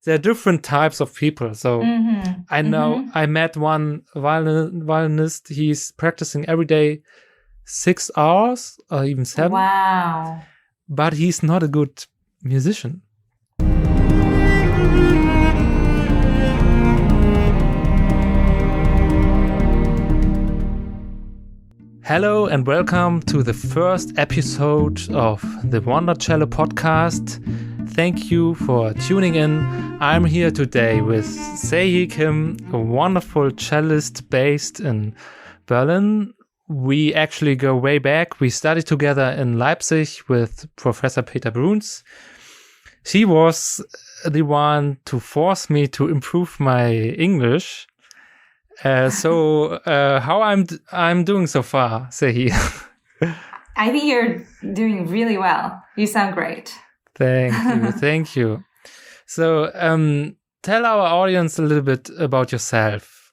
there are different types of people. So I know I met one violinist. He's practicing every day 6 hours or even 7. Wow. But he's not a good musician. Hello and welcome to the first episode of the Wonder Cello Podcast. Thank you for tuning in. I'm here today with Cehie Kim, a wonderful cellist based in Berlin. We actually go way back. We studied together in Leipzig with Professor Bruns. She was the one to force me to improve my English. So how I'm doing so far, Cehie? I think you're doing really well. You sound great. Thank you. So tell our audience a little bit about yourself.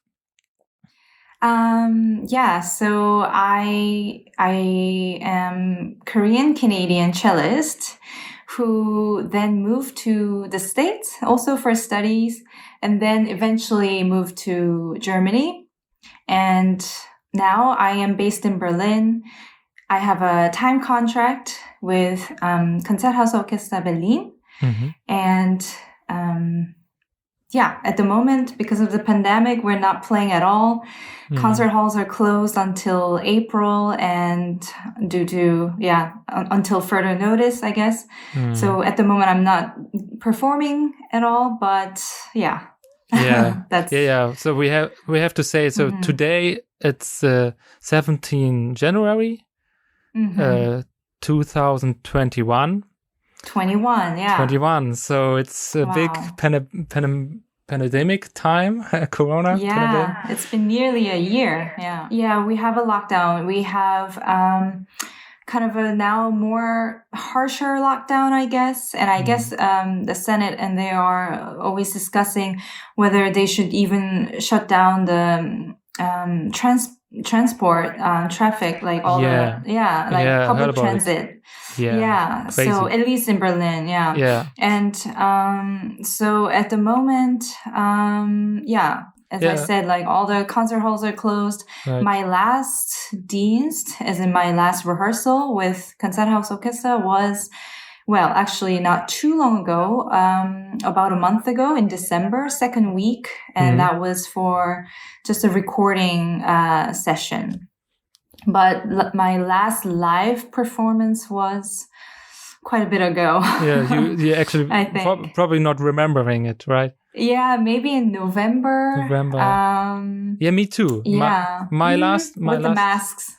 So I am Korean-Canadian cellist who then moved to the States also for studies, and then eventually moved to Germany. And now I am based in Berlin. I have a time contract with Concerthaus Orchestra Berlin. And at the moment, because of the pandemic, we're not playing at all. Concert halls are closed until April and due to, until further notice, I guess. So at the moment, I'm not performing at all, but So we have to say, so today it's 17 January 2021. 21. So it's a big pandemic time, Corona. Yeah, it's been nearly a year. Yeah, we have a lockdown. We have kind of a now more harsher lockdown, I guess. And I guess the Senate and they are always discussing whether they should even shut down the transport traffic, like all public transit. So at least in Berlin, and so at the moment, I said, like all the concert halls are closed. Right. My last Dienst, as in my last rehearsal with Concerthaus Orchestra, was, well, actually not too long ago, about a month ago in December, second week. And that was for just a recording session. But my last live performance was quite a bit ago. You actually probably not remembering it, right? Yeah, maybe in November. Me too. Yeah. My last the masks.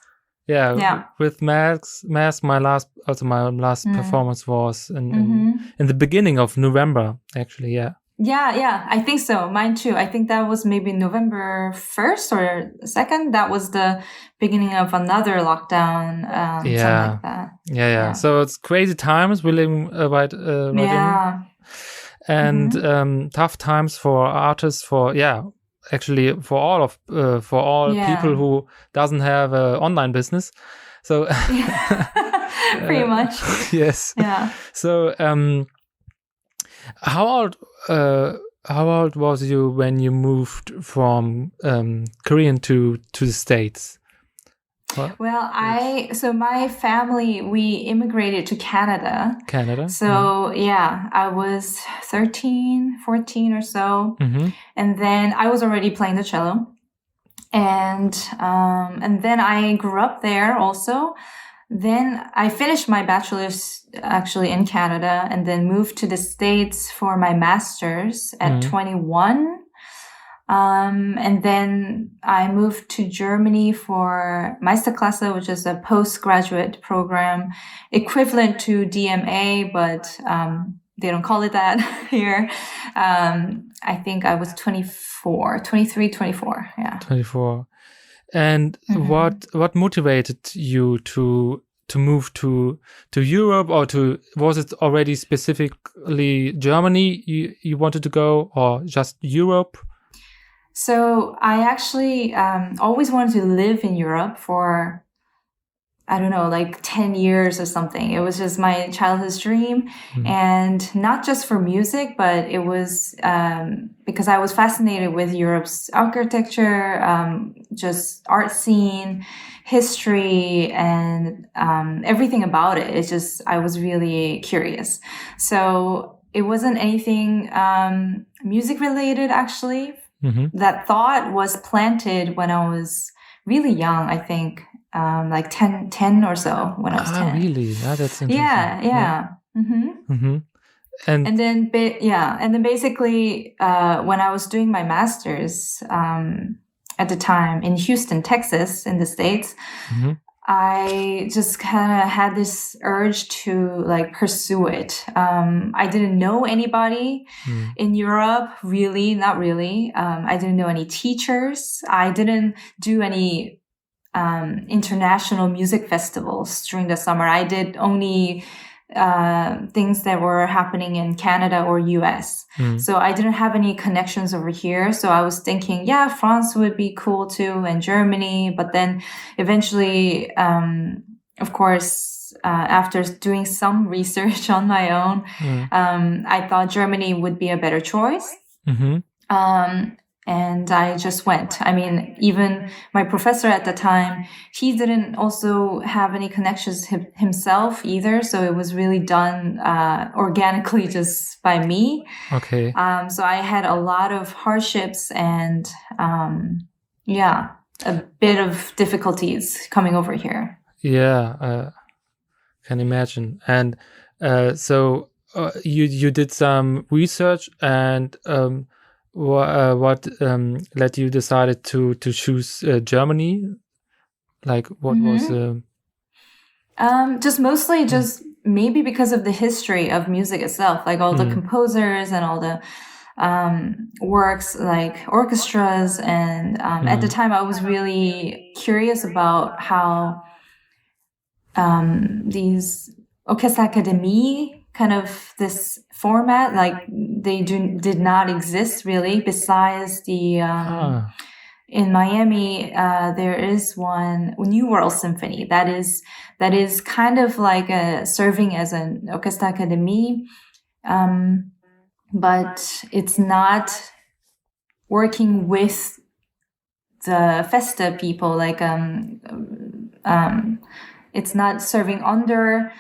With masks. My last performance was in the beginning of November, actually. Yeah, I think so. Mine too. I think that was maybe November 1st or 2nd. That was the beginning of another lockdown, something like that. Yeah. So it's crazy times we're living right in. And tough times for artists, actually for all people who doesn't have an online business. So pretty much. Yes. Yeah. So how old was you when you moved from Korean to the States? Well, so my family, we immigrated to Canada. So I was 13, 14 or so. And then I was already playing the cello. And then I grew up there also. Then I finished my bachelor's actually in Canada and then moved to the States for my master's at 21. And then I moved to Germany for Meisterklasse, which is a postgraduate program equivalent to DMA, but they don't call it that here. I think I was 23, 24. Yeah. 24. And what motivated you to move to Europe, or was it already specifically Germany you wanted to go, or just Europe? So I actually always wanted to live in Europe for I don't know, like 10 years or something. It was just my childhood dream. And not just for music, but it was because I was fascinated with Europe's architecture, just art scene, history, and everything about it. It's just, I was really curious. So it wasn't anything music related, actually. That thought was planted when I was really young, I think. Like 10 or so when I was 10. Really? Yeah, that's interesting. Yeah. And then basically when I was doing my master's at the time in Houston, Texas, in the States, I just kind of had this urge to like pursue it. I didn't know anybody in Europe, really, not really. I didn't know any teachers. I didn't do any international music festivals during the summer. I did only things that were happening in Canada or US. So I didn't have any connections over here. So I was thinking, yeah, France would be cool too, and Germany. But then eventually, of course, after doing some research on my own, I thought Germany would be a better choice. And I just went. I mean, even my professor at the time, he didn't also have any connections himself either. So it was really done organically just by me. Okay. So I had a lot of hardships and, a bit of difficulties coming over here. Yeah, can imagine. And so you did some research, and what led you decided to choose Germany? Like what was just mostly just maybe because of the history of music itself, like all the composers and all the works, like orchestras, and at the time I was really curious about how these Orchestra Akademie, kind of this format, like they did not exist really. Besides the in Miami, there is one New World Symphony that is kind of like serving as an Orchestra Akademie, but it's not working with the Festa people. Like it's not serving under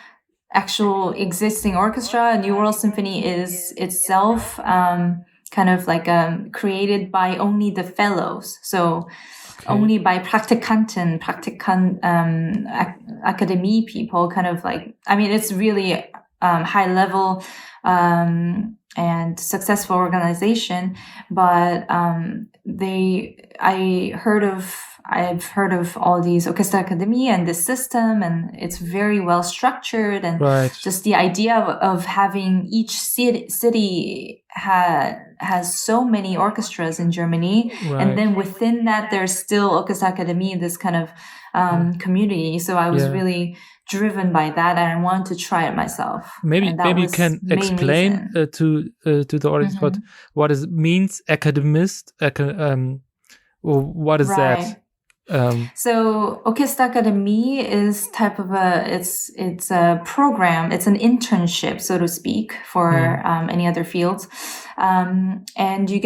actual existing orchestra. New World Symphony is itself kind of like created by only the fellows. So only by Praktikanten, Akademie people, kind of like, I mean, it's really high level and successful organization. But I've heard of all these Orchestra Akademie and this system, and it's very well structured, and just the idea of having each city has so many orchestras in Germany, and then within that there's still Orchestra Akademie, this kind of community. So I was really driven by that, and I wanted to try it myself. Maybe you can explain to the audience what it means, academist. What is that? So Orchestra Akademie is type of it's a program, it's an internship, so to speak, for any other fields. And you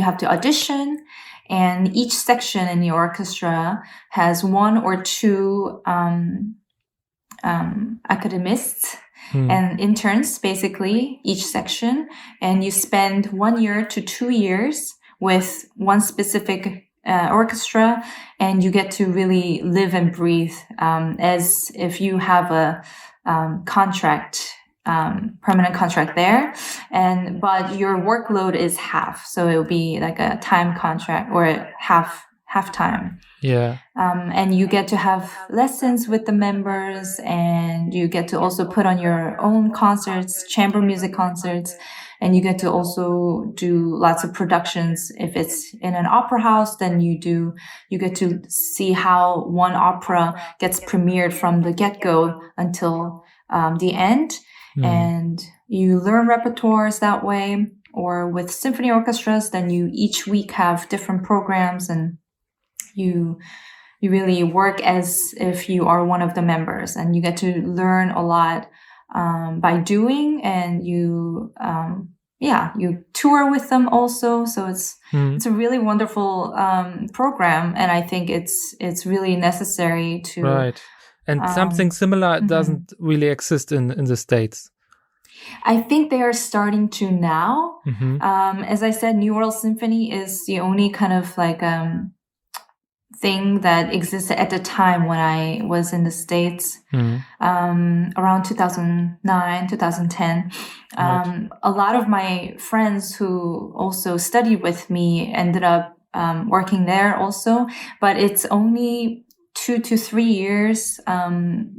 have to audition, and each section in the orchestra has one or two academists and interns, basically, each section. And you spend 1 year to 2 years with one specific orchestra, and you get to really live and breathe as if you have a permanent contract there. But your workload is half, so it will be like a time contract or half time. Yeah. And you get to have lessons with the members, and you get to also put on your own concerts, chamber music concerts, and you get to also do lots of productions. If it's in an opera house, then you get to see how one opera gets premiered from the get-go until the end. And you learn repertoires that way. Or with symphony orchestras, then you each week have different programs, and you you really work as if you are one of the members, and you get to learn a lot by doing, and you tour with them also. So it's a really wonderful program, and I think it's really necessary to. Right. And something similar doesn't really exist in the States. I think they are starting to now. As I said, New World Symphony is the only kind of like thing that existed at the time when I was in the States, around 2009, 2010. Right. A lot of my friends who also studied with me ended up working there also, but it's only 2 to 3 years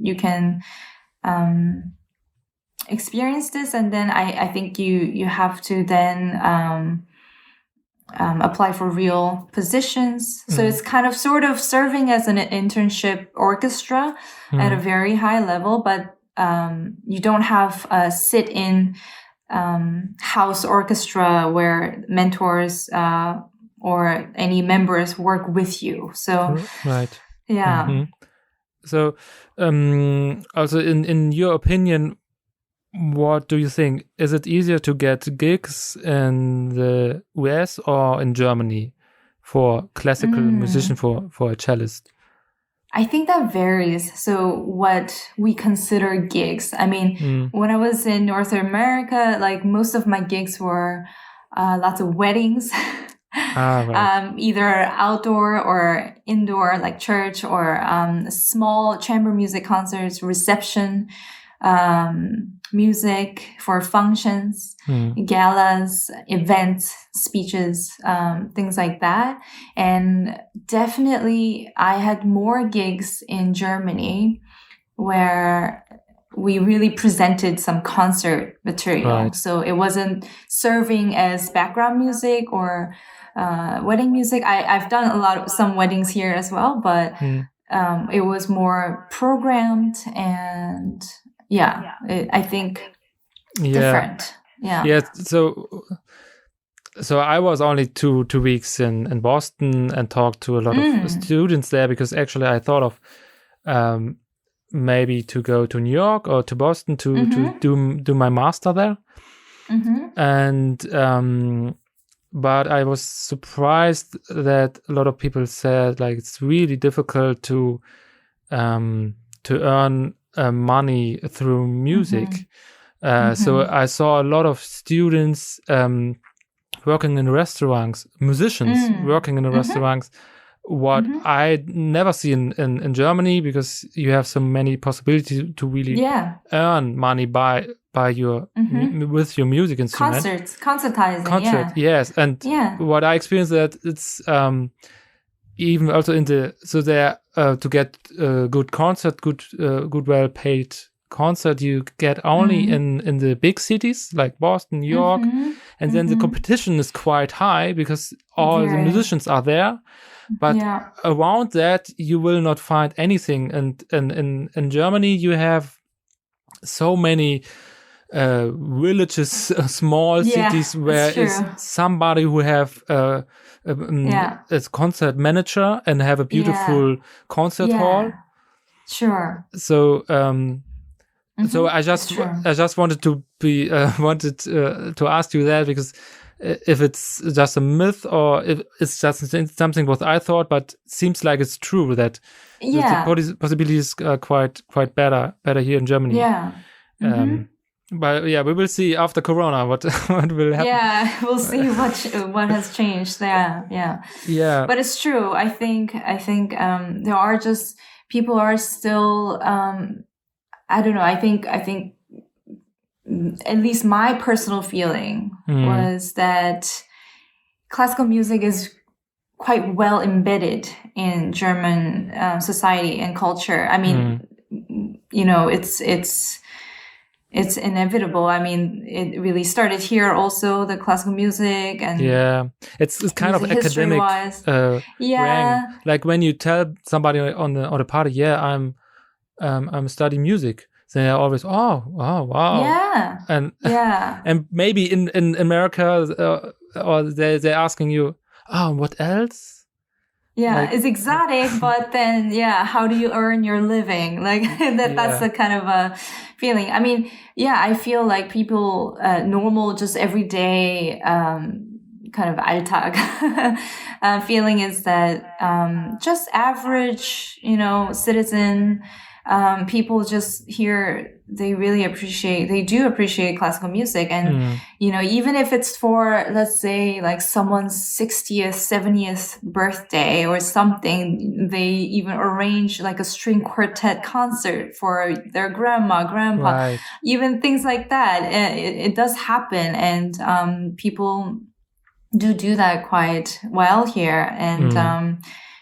you can experience this, and then I think you have to then apply for real positions. So it's kind of sort of serving as an internship orchestra at a very high level, but you don't have a sit-in house orchestra where mentors or any members work with you. So right. Yeah. So also in your opinion, what do you think? Is it easier to get gigs in the US or in Germany for classical musician, for a cellist? I think that varies. So what we consider gigs. I mean, when I was in North America, like most of my gigs were lots of weddings. Right. Either outdoor or indoor, like church, or small chamber music concerts, reception, music for functions, galas, events, speeches, things like that. And definitely I had more gigs in Germany where we really presented some concert material. Right. So it wasn't serving as background music or wedding music. I've done some weddings here as well, but it was more programmed, and I think different. Yeah. So I was only two weeks in Boston and talked to a lot of students there, because actually I thought of maybe to go to New York or to Boston to do my master there. And but I was surprised that a lot of people said like it's really difficult to earn money through music. So I saw a lot of students working in restaurants, musicians working in restaurants, what I never see in Germany, because you have so many possibilities to really earn money by your with your music instrument. Concertizing. Yes. And what I experienced that it's even also so there to get a good concert, good well paid concert, you get only in the big cities like Boston, New York, and then the competition is quite high because all the musicians are there. But around that, you will not find anything. And in Germany, you have so many villages, small cities where is somebody who have as concert manager and have a beautiful concert hall. Sure. So so I just wanted to to ask you that, because if it's just a myth or if it's just something what I thought, but seems like it's true that the possibilities are quite better here in Germany. But we will see after Corona what will happen. Yeah, we'll see what has changed there. Yeah. But it's true. I think there are just people are still. I don't know. I think at least my personal feeling was that classical music is quite well embedded in German society and culture. I mean, it's inevitable. I mean, it really started here also, the classical music, and it's kind of academic rank. Like when you tell somebody on a party, I'm studying music, they're always wow, and maybe in America or they're asking you, what else? Yeah, like, it's exotic, but then, how do you earn your living? Like that's the kind of a feeling. I mean, I feel like people, normal, just everyday, kind of Alltag feeling is that just average, citizen, people just here, they do appreciate classical music. And, even if it's for, let's say, like someone's 60th, 70th birthday or something, they even arrange like a string quartet concert for their grandma, grandpa, right. Even things like that. It does happen. And people do that quite well here. And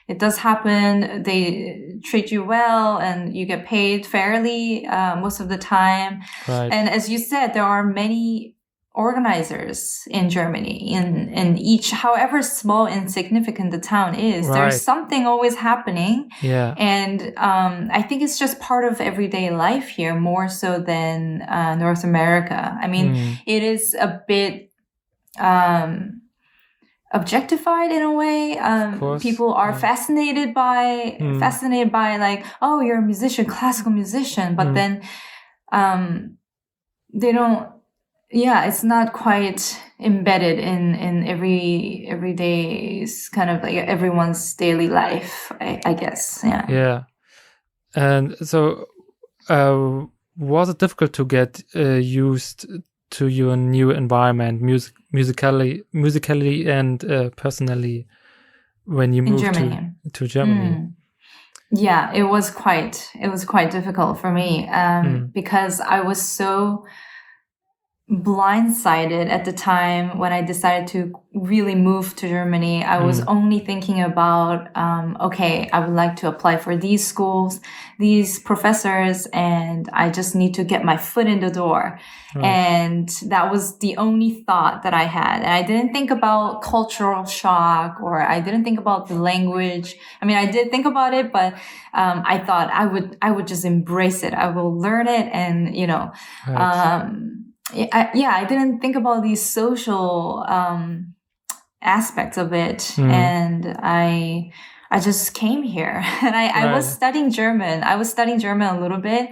it does happen. They treat you well and you get paid fairly most of the time. Right. And as you said, there are many organizers in Germany. In each, however small and insignificant the town is, right. There's something always happening. Yeah. And I think it's just part of everyday life here, more so than North America. I mean, it is a bit objectified in a way. People are fascinated by like, oh, you're a musician, classical musician, but then they don't. Yeah, it's not quite embedded in everyday's kind of like everyone's daily life, I guess. Yeah. Yeah, and so was it difficult to get used to your new environment, musically and personally, when you moved to Germany? Yeah, it was quite difficult for me because I was so blindsided at the time when I decided to really move to Germany. I was only thinking about, okay, I would like to apply for these schools, these professors, and I just need to get my foot in the door. Right. And that was the only thought that I had. And I didn't think about cultural shock, or I didn't think about the language. I mean, I did think about it, but I thought I would just embrace it. I will learn it, and right. I didn't think about these social aspects of it, and I just came here, and I was studying German. I was studying German a little bit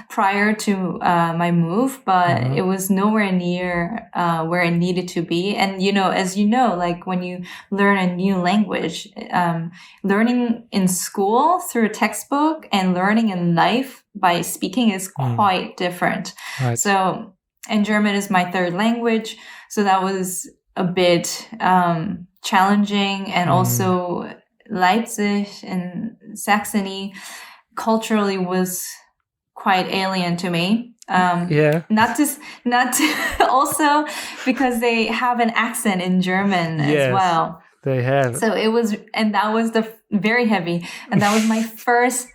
prior to my move, but it was nowhere near where it needed to be. And as like when you learn a new language, learning in school through a textbook and learning in life by speaking is quite different. Right. So. And German is my third language, so that was a bit challenging. And also Leipzig and Saxony culturally was quite alien to me. Not to also because they have an accent in German as well. They have. So it was, and that was very heavy. And that was my first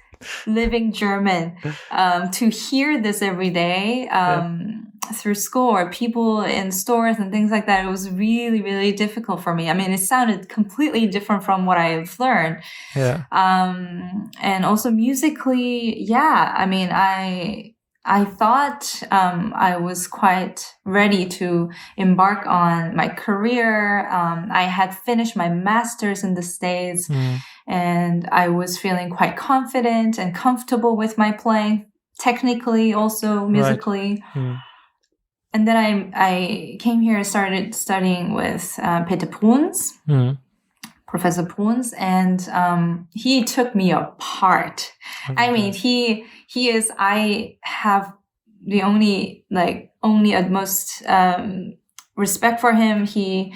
living German. To hear this every day, through school or people in stores and things like that, it was really, really difficult for me. I mean, it sounded completely different from what I've learned. Yeah. And also musically, I mean, I thought I was quite ready to embark on my career. I had finished my master's in the States, and I was feeling quite confident and comfortable with my playing, technically, also musically. Right. And then I came here and started studying with Peter Bruns, Professor Bruns, and he took me apart. I mean, he is, I have the only utmost respect for him. He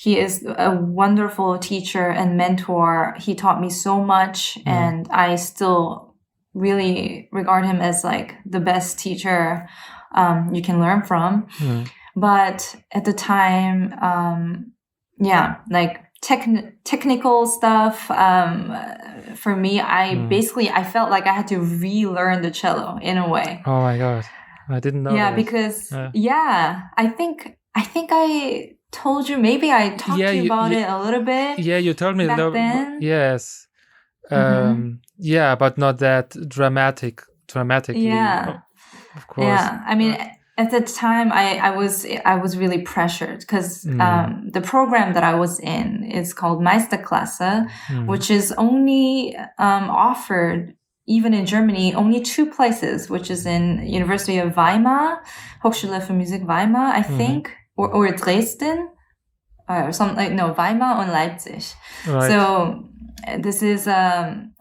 is a wonderful teacher and mentor. He taught me so much, and I still really regard him as like the best teacher you can learn from. But at the time, like technical stuff, for me, I felt like I had to relearn the cello in a way. Oh my God. I didn't know. Yeah, because I think I told you, maybe I talked to you about it a little bit. Yeah, you told me back then. Yes. Yeah, but not that dramatically. Yeah. Of course. Yeah, I mean, at the time, I was really pressured because the program that I was in is called Meisterklasse, which is only offered, even in Germany, only 2 places, which is in University of Weimar, Hochschule für Musik Weimar, I think, or Dresden, or something like, no, Weimar and Leipzig. Right. So this is,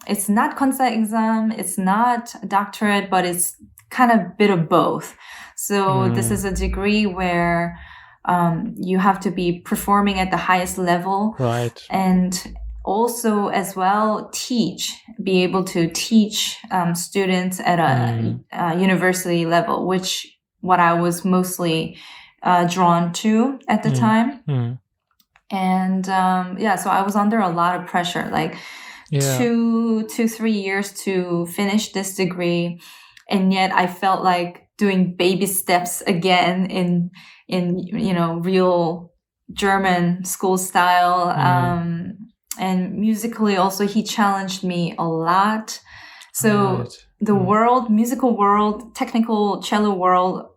it's not Examen, it's not doctorate, but it's kind of a bit of both. So this is a degree where you have to be performing at the highest level. Right. And also as well be able to teach students at a university level, which what I was mostly drawn to at the time. And so I was under a lot of pressure, like 2-3 years to finish this degree. And yet I felt like doing baby steps again in real German school style. And musically also, he challenged me a lot. So the world, musical world, technical cello world,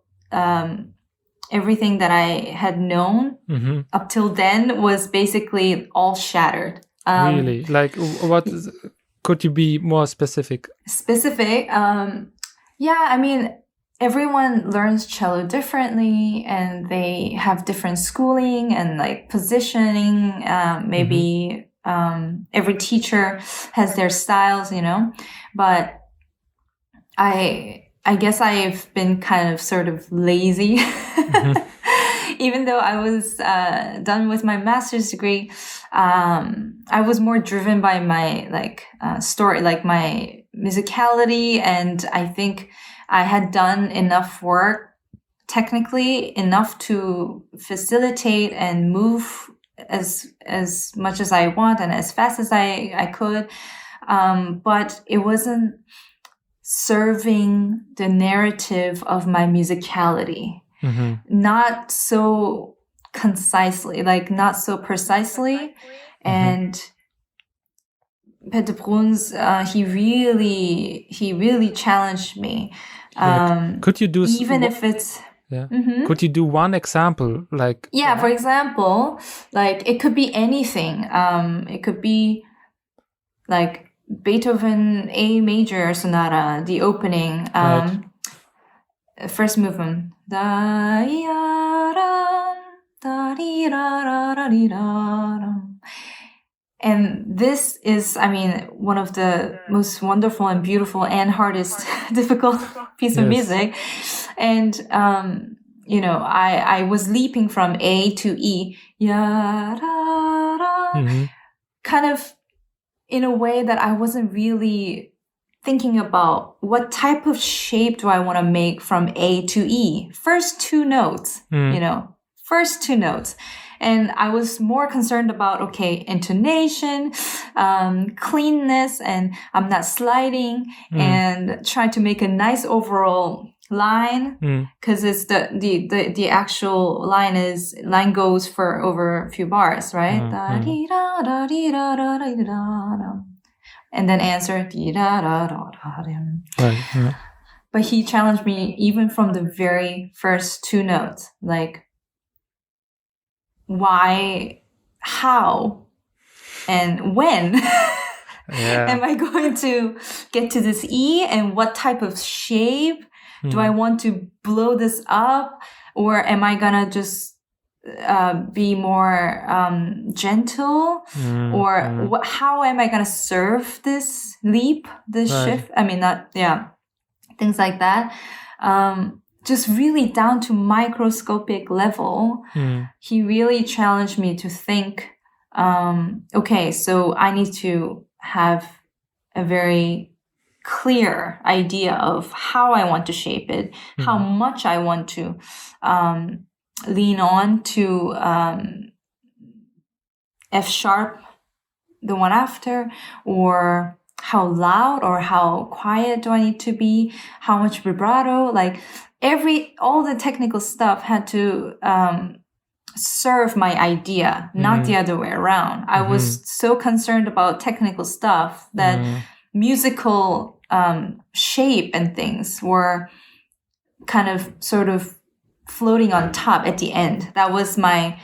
everything that I had known up till then was basically all shattered. Really? Like, what could you be more specific? Yeah, I mean, everyone learns cello differently, and they have different schooling and like positioning. Maybe every teacher has their styles, but I guess I've been kind of sort of lazy. Even though I was done with my master's degree, I was more driven by my story, like my musicality, and I think I had done enough work, technically enough to facilitate and move as much as I want and as fast as I could, but it wasn't serving the narrative of my musicality. Not so concisely, like not so precisely. And Peter Bruns, he really challenged me. Could you do even if it's Could you do one example, like? Yeah, for example, like it could be anything. It could be like Beethoven A major sonata, the opening, first movement. And this is, I mean, one of the most wonderful and beautiful and hardest difficult piece of music. And, I was leaping from A to E, kind of in a way that I wasn't really thinking about what type of shape do I want to make from A to E. First 2 notes, first 2 notes. And I was more concerned about, intonation, cleanness, and I'm not sliding, and trying to make a nice overall line, because it's the actual line goes for over a few bars, right? And then answer. But he challenged me even from the very first 2 notes, like, why, how, and when am I going to get to this E, and what type of shape do I want to blow this up, or am I gonna just be more gentle, or how am I gonna serve this leap, this shift? I mean, things like that. Just really down to microscopic level, he really challenged me to think, so I need to have a very clear idea of how I want to shape it, how much I want to lean on to F sharp, the one after, or how loud or how quiet do I need to be, how much vibrato, like all the technical stuff had to serve my idea, not the other way around. I was so concerned about technical stuff that musical shape and things were kind of sort of floating on top at the end. That was my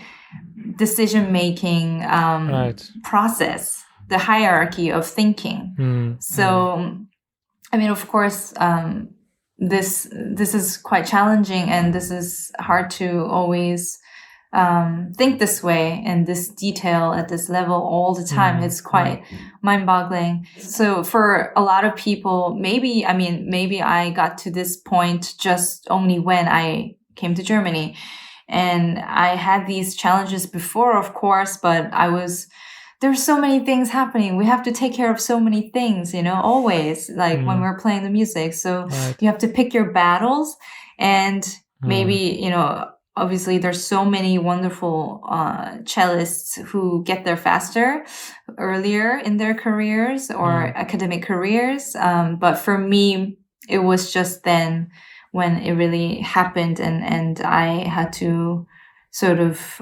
decision-making process, the hierarchy of thinking. So, I mean, of course, this is quite challenging, and this is hard to always think this way in this detail at this level all the time. It's quite mind-boggling. So for a lot of people, maybe I got to this point just only when I came to Germany, and I had these challenges before, of course, but there's so many things happening. We have to take care of so many things, always, like when we're playing the music. So you have to pick your battles, and maybe, obviously there's so many wonderful cellists who get there faster, earlier in their careers or academic careers. But for me, it was just then when it really happened, and I had to sort of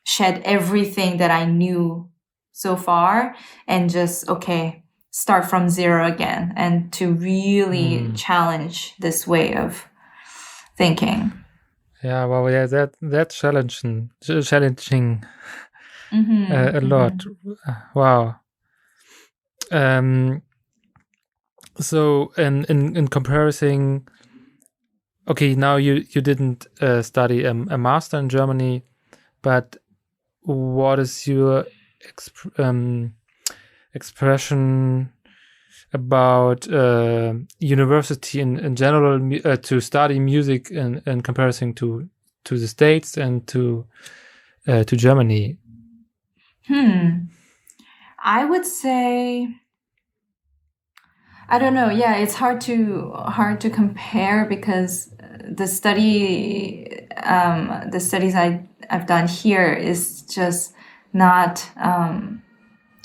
shed everything that I knew so far and just, start from zero again, and to really challenge this way of thinking. Yeah, well, yeah, that's challenging a lot. Wow. So in comparison, now you didn't study a master in Germany, but what is your expression about university in general, to study music in comparison to the States and to Germany? I would say, I don't know. Yeah, it's hard to compare, because the studies I've done here is just not.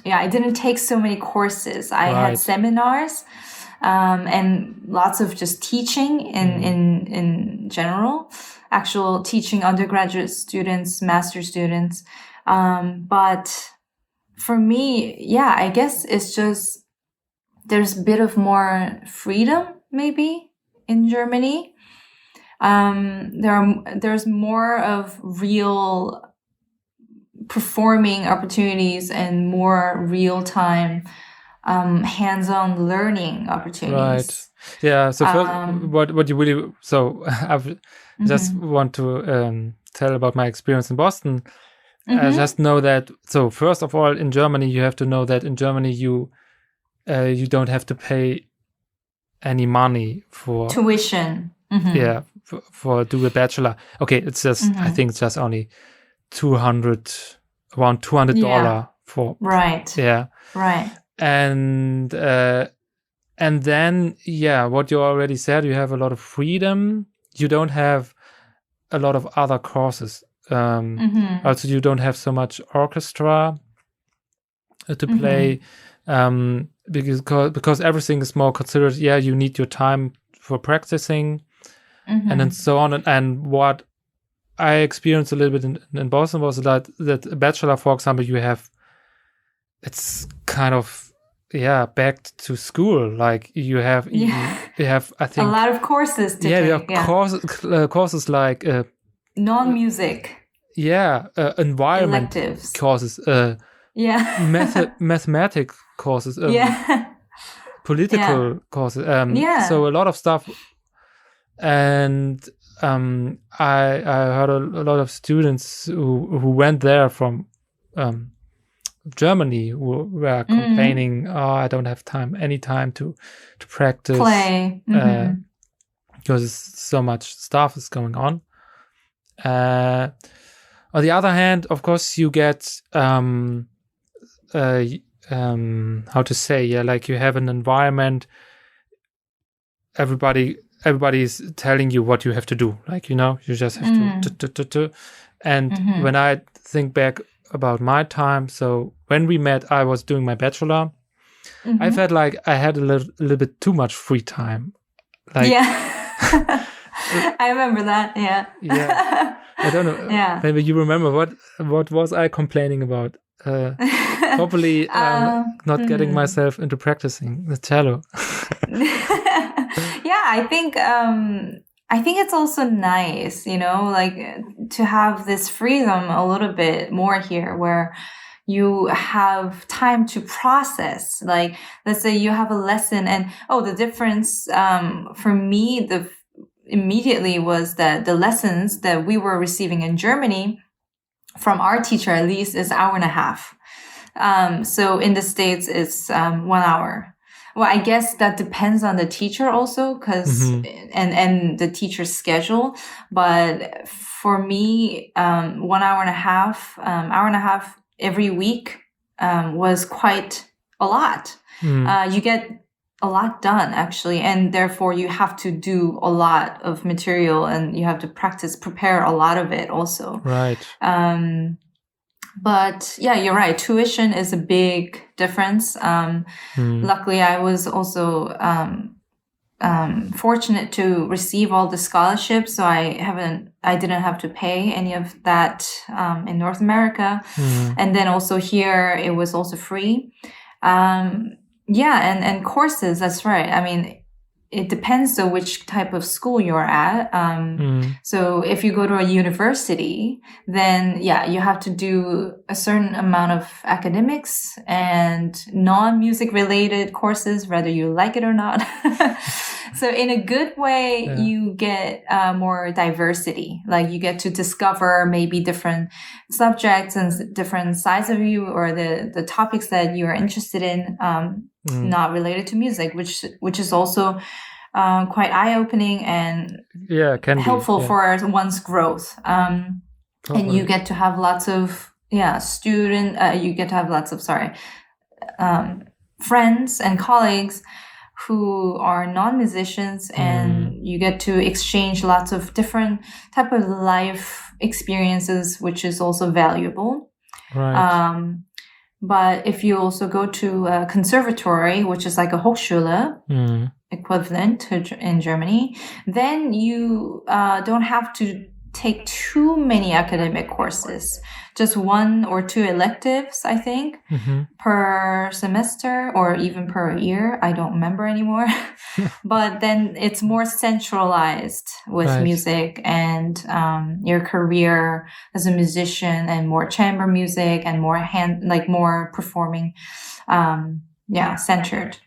I didn't take so many courses. I had seminars, and lots of just teaching in general, actual teaching undergraduate students, master students. But for me, I guess it's just, there's a bit of more freedom maybe in Germany. There's more of real performing opportunities and more real-time hands-on learning opportunities. Right. Yeah. So first, what you really, so I've just want to tell about my experience in Boston. I just know that, so first of all, in Germany, you have to know that in Germany you don't have to pay any money for tuition. Yeah, for do a bachelor. It's just I think it's just only around $200 for Yeah. Right. And then what you already said, you have a lot of freedom. You don't have a lot of other courses. Also, you don't have so much orchestra to play, because everything is more considered. Yeah, you need your time for practicing, and then so on. And what I experienced a little bit in Boston was that a bachelor, for example, it's kind of back to school. Like you have I think a lot of courses to take. You have courses like non-music. Environment electives. Courses. Mathematics courses. Political courses. So a lot of stuff. And I heard a lot of students who went there from Germany who were complaining, I don't have any time to practice, play, because so much stuff is going on. On the other hand, of course, you get how to say, like you have an environment. Everybody's telling you what you have to do. Like, you just have to. And when I think back about my time, so when we met, I was doing my bachelor. I felt like I had a little bit too much free time. Like, I remember that. Yeah. I don't know. Maybe you remember what was I complaining about? Probably not getting myself into practicing the cello. I think I think it's also nice, like to have this freedom a little bit more here where you have time to process. Like, let's say you have a lesson and, the difference for me, immediately was that the lessons that we were receiving in Germany from our teacher, at least, is 1.5 hours. So in the States, it's 1 hour. Well, I guess that depends on the teacher also, and the teacher's schedule. But for me, 1 hour and a half, every week was quite a lot. You get a lot done, actually, and therefore you have to do a lot of material and you have to prepare a lot of it also. Right. But yeah, you're right. Tuition is a big difference. Luckily, I was also fortunate to receive all the scholarships, so I didn't have to pay any of that in North America. And then also here, it was also free. And courses, that's right. I mean, it depends on which type of school you're at. So if you go to a university, then you have to do a certain amount of academics and non-music related courses, whether you like it or not. So in a good way, you get more diversity. Like you get to discover maybe different subjects and different sides of you, or the topics that you are interested in, not related to music, which is also quite eye-opening and helpful for one's growth. And you get to have lots of friends and colleagues who are non-musicians, and you get to exchange lots of different type of life experiences, which is also valuable. Right. But if you also go to a conservatory, which is like a Hochschule equivalent in Germany, then you don't have to take too many academic courses. Just 1 or 2 electives, I think, per semester or even per year. I don't remember anymore. But then it's more centralized with music and your career as a musician, and more chamber music and more more performing, centered.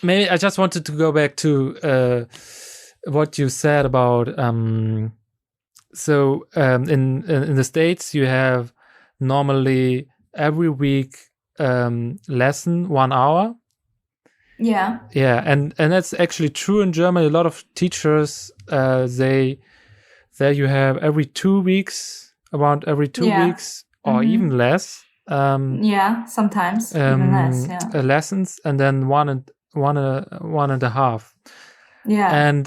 Maybe I just wanted to go back to what you said about So in the States, you have normally every week lesson 1 hour. Yeah. Yeah, and that's actually true in Germany. A lot of teachers, there you have every 2 weeks, around every 2 weeks, or even less. Sometimes even less. Yeah. Lessons, and then one and a half. Yeah. And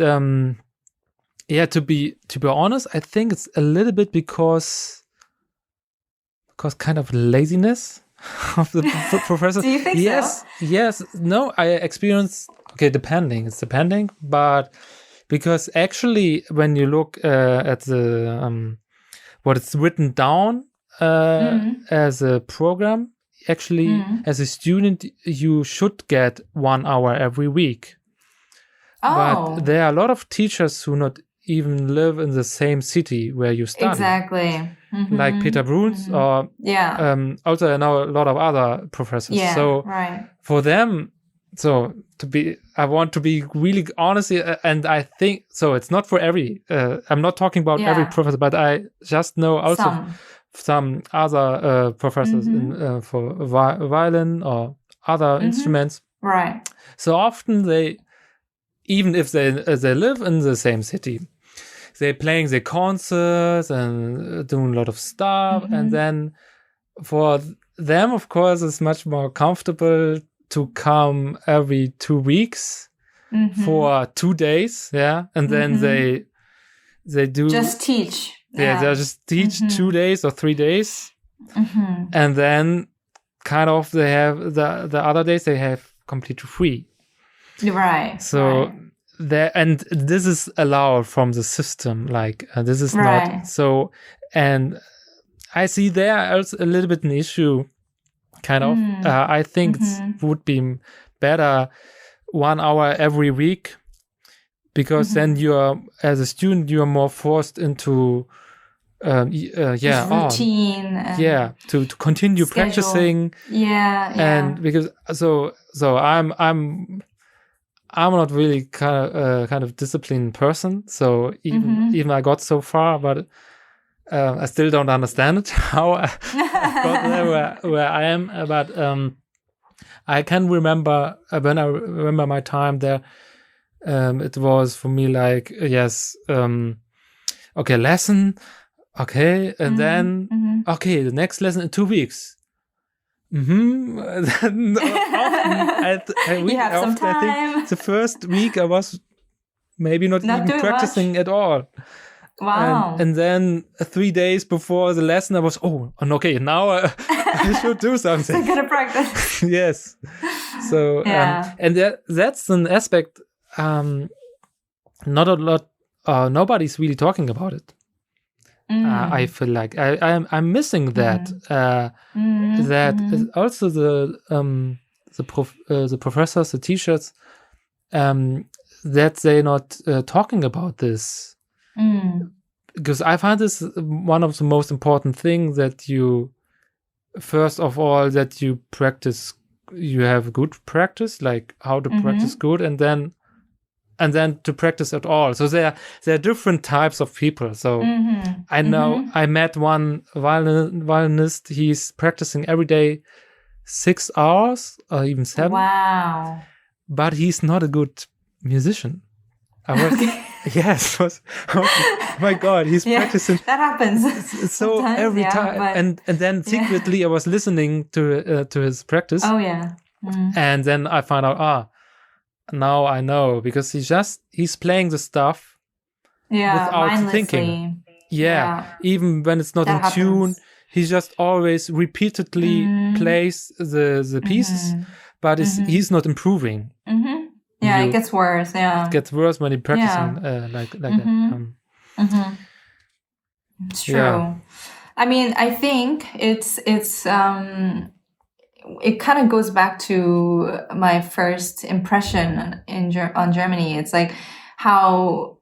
to be honest, I think it's a little bit because kind of laziness of the professor. Do you think so? Yes. No, I experienced. Okay, it's depending, but because actually, when you look at the what it's written down as a program, actually, as a student, you should get 1 hour every week. Oh. But there are a lot of teachers who not even live in the same city where you study. Exactly. Like Peter Bruns, or also I know a lot of other professors. Yeah, so for them, I want to be really honest, and I think so. It's not for every. I'm not talking about every professor, but I just know also some other professors for violin or other instruments. Right. So often even if they live in the same city, they're playing their concerts and doing a lot of stuff. And then for them, of course, it's much more comfortable to come every 2 weeks for 2 days. Yeah. And then they do just teach. Yeah, they just teach 2 days or 3 days. And then kind of they have the other days they have completely free. Right. So and this is allowed from the system. Like this is not so. And I see there also a little bit an issue. Kind of. I think it would be better 1 hour every week, because then you are, as a student, you are more forced into routine, to continue schedule. Practicing, and because so I'm not really kind of disciplined person, so even I got so far, but I still don't understand it, how I got there where I am, but I can remember when I remember my time there, it was for me like okay, lesson. Okay, and then okay, the next lesson in 2 weeks. Then often, some time. I think the first week I was maybe not even practicing at all. Wow! And then 3 days before the lesson, I was okay, now I should do something. I gotta practice. Yes. So and that's an aspect. Not a lot. Nobody's really talking about it. I feel like I'm missing that. That is also the professors, the teachers, that they're not talking about this, because I find this one of the most important things, that you first of all that you practice, you have good practice, like how to practice good, and then to practice at all. So there are different types of people. So I know I met one violinist. He's practicing every day 6 hours or even 7. Wow! But he's not a good musician. I was oh my God, he's practicing. That happens. So every time, and then secretly I was listening to his practice. Oh yeah. And then I found out now I know, because he's playing the stuff without thinking. Even when it's not in tune, he just always repeatedly plays the pieces, but he's not improving. It gets worse. It gets worse when you're practicing like that. It's true. I mean, I think it's it kind of goes back to my first impression on Germany. It's like how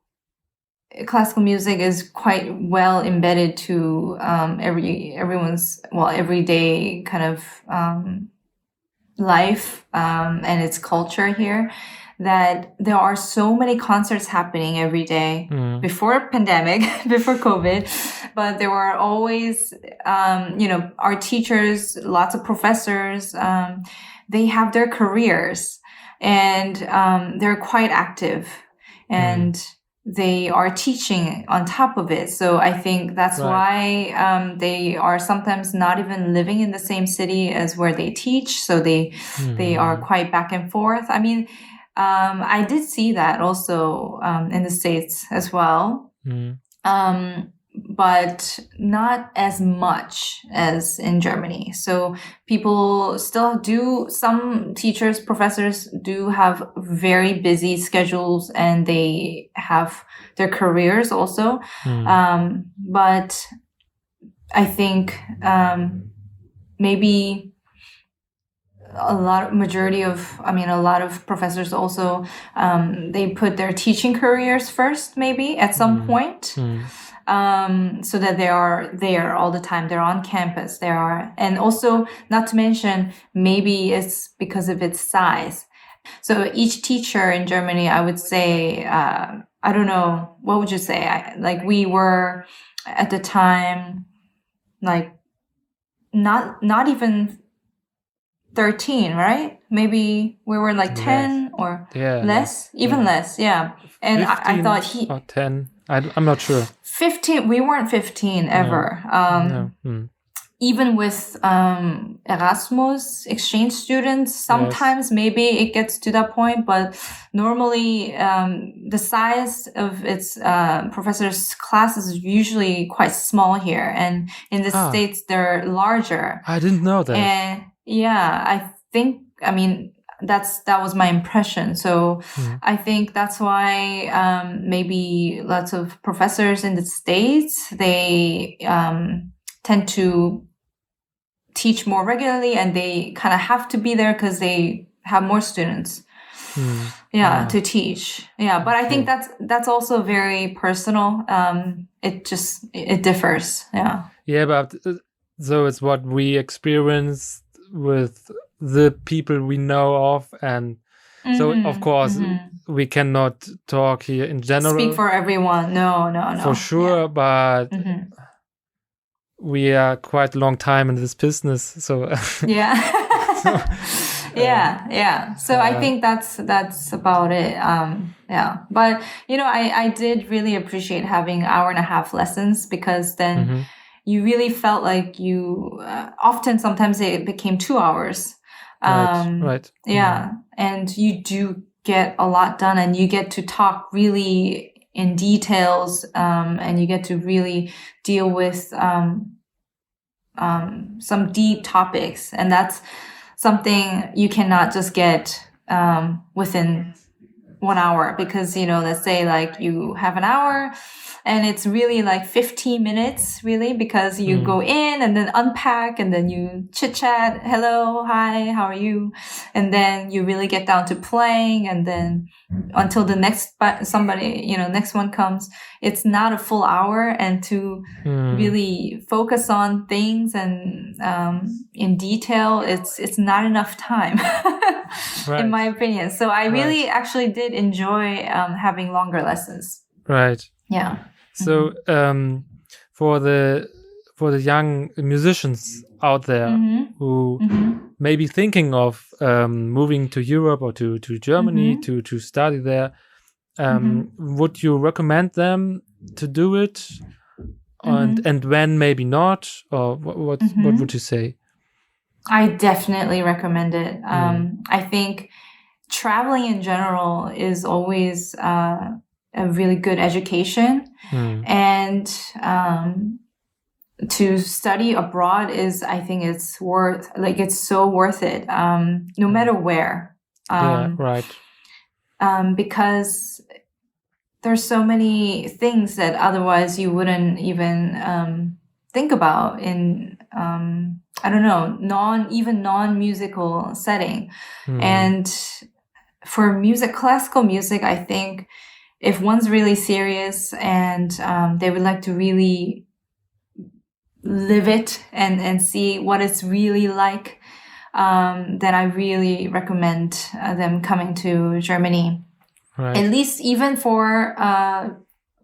classical music is quite well embedded to everyone's everyday kind of life and its culture here, that there are so many concerts happening every day before pandemic, before COVID, but there were always, our teachers, lots of professors, they have their careers, and they're quite active, and they are teaching on top of it. So I think that's why they are sometimes not even living in the same city as where they teach. So they are quite back and forth. I mean, I did see that also in the States as well, but not as much as in Germany. So people still some teachers, professors do have very busy schedules, and they have their careers also. But I think maybe a lot of professors also, they put their teaching careers first, maybe at some point, so that they are there all the time. They're on campus. And also, not to mention, maybe it's because of its size. So each teacher in Germany, I would say, I don't know, what would you say? We were at the time, like not even 13, right? Maybe we were like 10 or less, even less. Yeah. And I thought or 10. I'm not sure. 15. We weren't 15 ever. No. Even with Erasmus exchange students, sometimes maybe it gets to that point, but normally the size of its professors' classes is usually quite small here, and in the States they're larger. I didn't know that. And I think, that was my impression. So I think that's why maybe lots of professors in the States, they tend to teach more regularly, and they kind of have to be there because they have more students. to teach. Yeah, but I think that's also very personal. It differs. Yeah. Yeah, but so it's what we experience with the people we know of, and so of course we cannot talk here in general. Speak for everyone. No. For sure, but we are quite a long time in this business, so yeah. Yeah. So I think that's about it. But I did really appreciate having 1.5 hour lessons, because then you really felt like you sometimes it became 2 hours. Right. Yeah. And you do get a lot done, and you get to talk really in details, and you get to really deal with some deep topics, and that's something you cannot just get within 1 hour, because let's say like you have an hour and it's really like 15 minutes really, because you go in and then unpack, and then you chit chat, hello, hi, how are you, and then you really get down to playing, and then until the next next one comes. It's not a full hour, and to really focus on things and in detail, it's not enough time. Right. In my opinion. So I really actually did enjoy having longer lessons. Right. Yeah. So for the young musicians out there who may be thinking of moving to Europe or to Germany to study there, would you recommend them to do it? And when maybe not? Or what would you say? I definitely recommend it. I think traveling in general is always a really good education, and to study abroad I think it's so worth it, no matter where. Right. Because there's so many things that otherwise you wouldn't even think about in I don't know, non-musical setting. And for classical music, I think if one's really serious and they would like to really live it and see what it's really like, then I really recommend them coming to Germany. Right. At least even for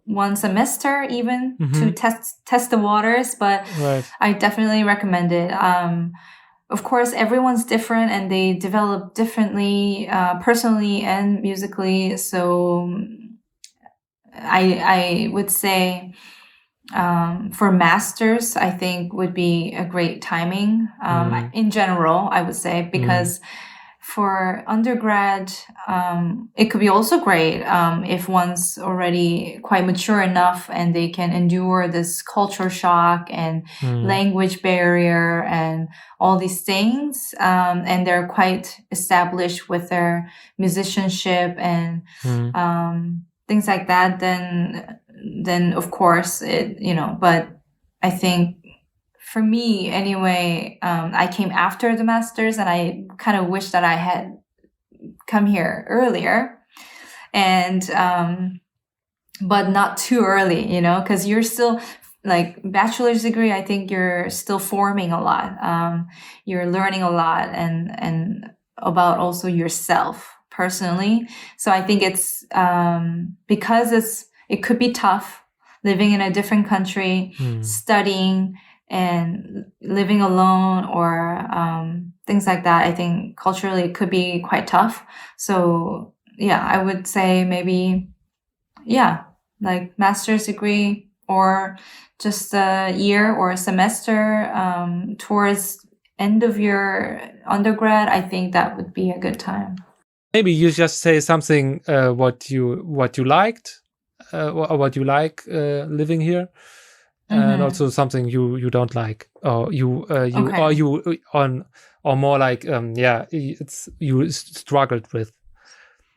1 semester, even to test the waters, but I definitely recommend it. Of course, everyone's different and they develop differently, personally and musically. So I would say for masters, I think would be a great timing. In general, I would say, because for undergrad, it could be also great if one's already quite mature enough and they can endure this culture shock and language barrier and all these things, and they're quite established with their musicianship and things like that. Then of course but I think, for me anyway, I came after the masters, and I kind of wish that I had come here earlier, and but not too early, because you're still like bachelor's degree. I think you're still forming a lot. You're learning a lot and about also yourself personally. So I think it's because it could be tough living in a different country, studying and living alone, or things like that. I think culturally it could be quite tough. So yeah, I would say maybe, like master's degree, or just a year or a semester towards end of your undergrad. I think that would be a good time. Maybe you just say something what you liked, or what you like living here. And also something you don't like, or or more like it's you struggled with.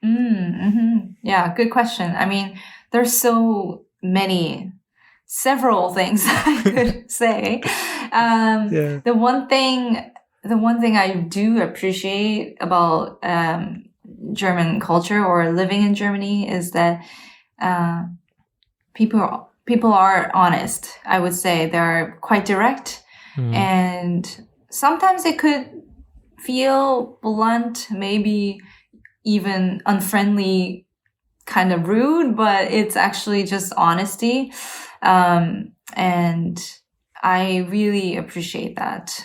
Yeah, good question. I mean, there's several things I could say. The one thing I do appreciate about German culture or living in Germany is that people are honest. I would say they're quite direct, and sometimes it could feel blunt, maybe even unfriendly, kind of rude, but it's actually just honesty. And I really appreciate that.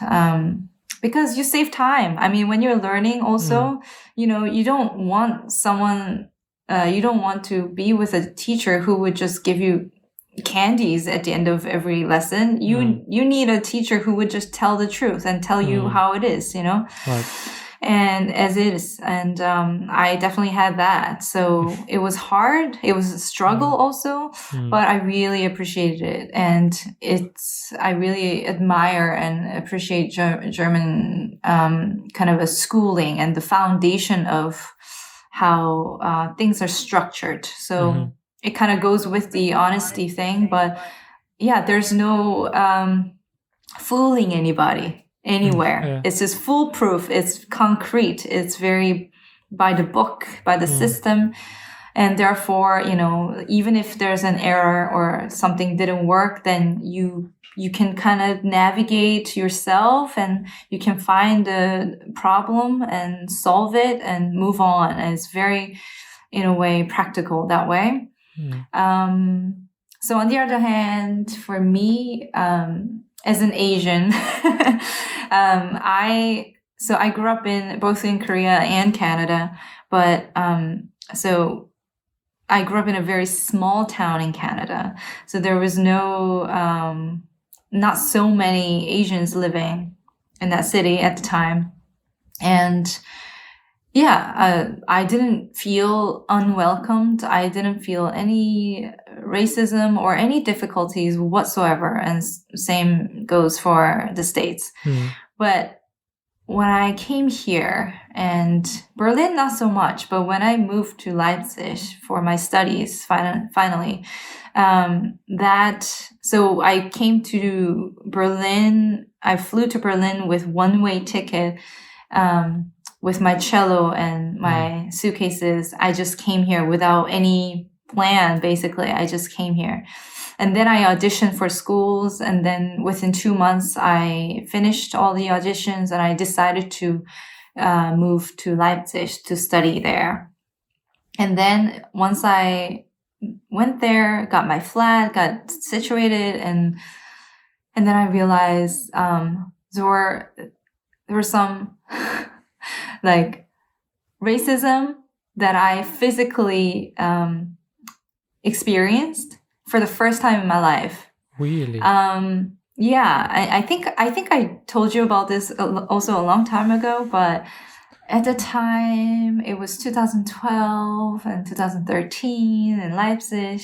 Because you save time. I mean, when you're learning also, you don't want someone, you don't want to be with a teacher who would just give you candies at the end of every lesson. You need a teacher who would just tell the truth and tell you how it is, Right. And as is. And I definitely had that. So it was hard. It was a struggle also, but I really appreciated it. And I really admire and appreciate German kind of a schooling and the foundation of how things are structured. So it kind of goes with the honesty thing. But yeah, there's no fooling anybody anywhere. Yeah. It's just foolproof. It's concrete. It's very by the book, by the system. And therefore, even if there's an error or something didn't work, then you can kind of navigate yourself and you can find the problem and solve it and move on. And it's very, in a way, practical that way. So on the other hand, for me, as an Asian, I grew up both in Korea and Canada, but so I grew up in a very small town in Canada. So there was not so many Asians living in that city at the time. And I didn't feel unwelcomed. I didn't feel any racism or any difficulties whatsoever. And same goes for the States. But when I came here, and Berlin, not so much, but when I moved to Leipzig for my studies, finally, so I came to Berlin. I flew to Berlin with one-way ticket, with my cello and my suitcases. I just came here without any plan, basically. I just came here. And then I auditioned for schools. And then within 2 months, I finished all the auditions and I decided to move to Leipzig to study there. And then once I went there, got my flat, got situated, and then I realized there were some like racism that I physically experienced for the first time in my life. Really? I think I told you about this also a long time ago, but at the time it was 2012 and 2013 in Leipzig,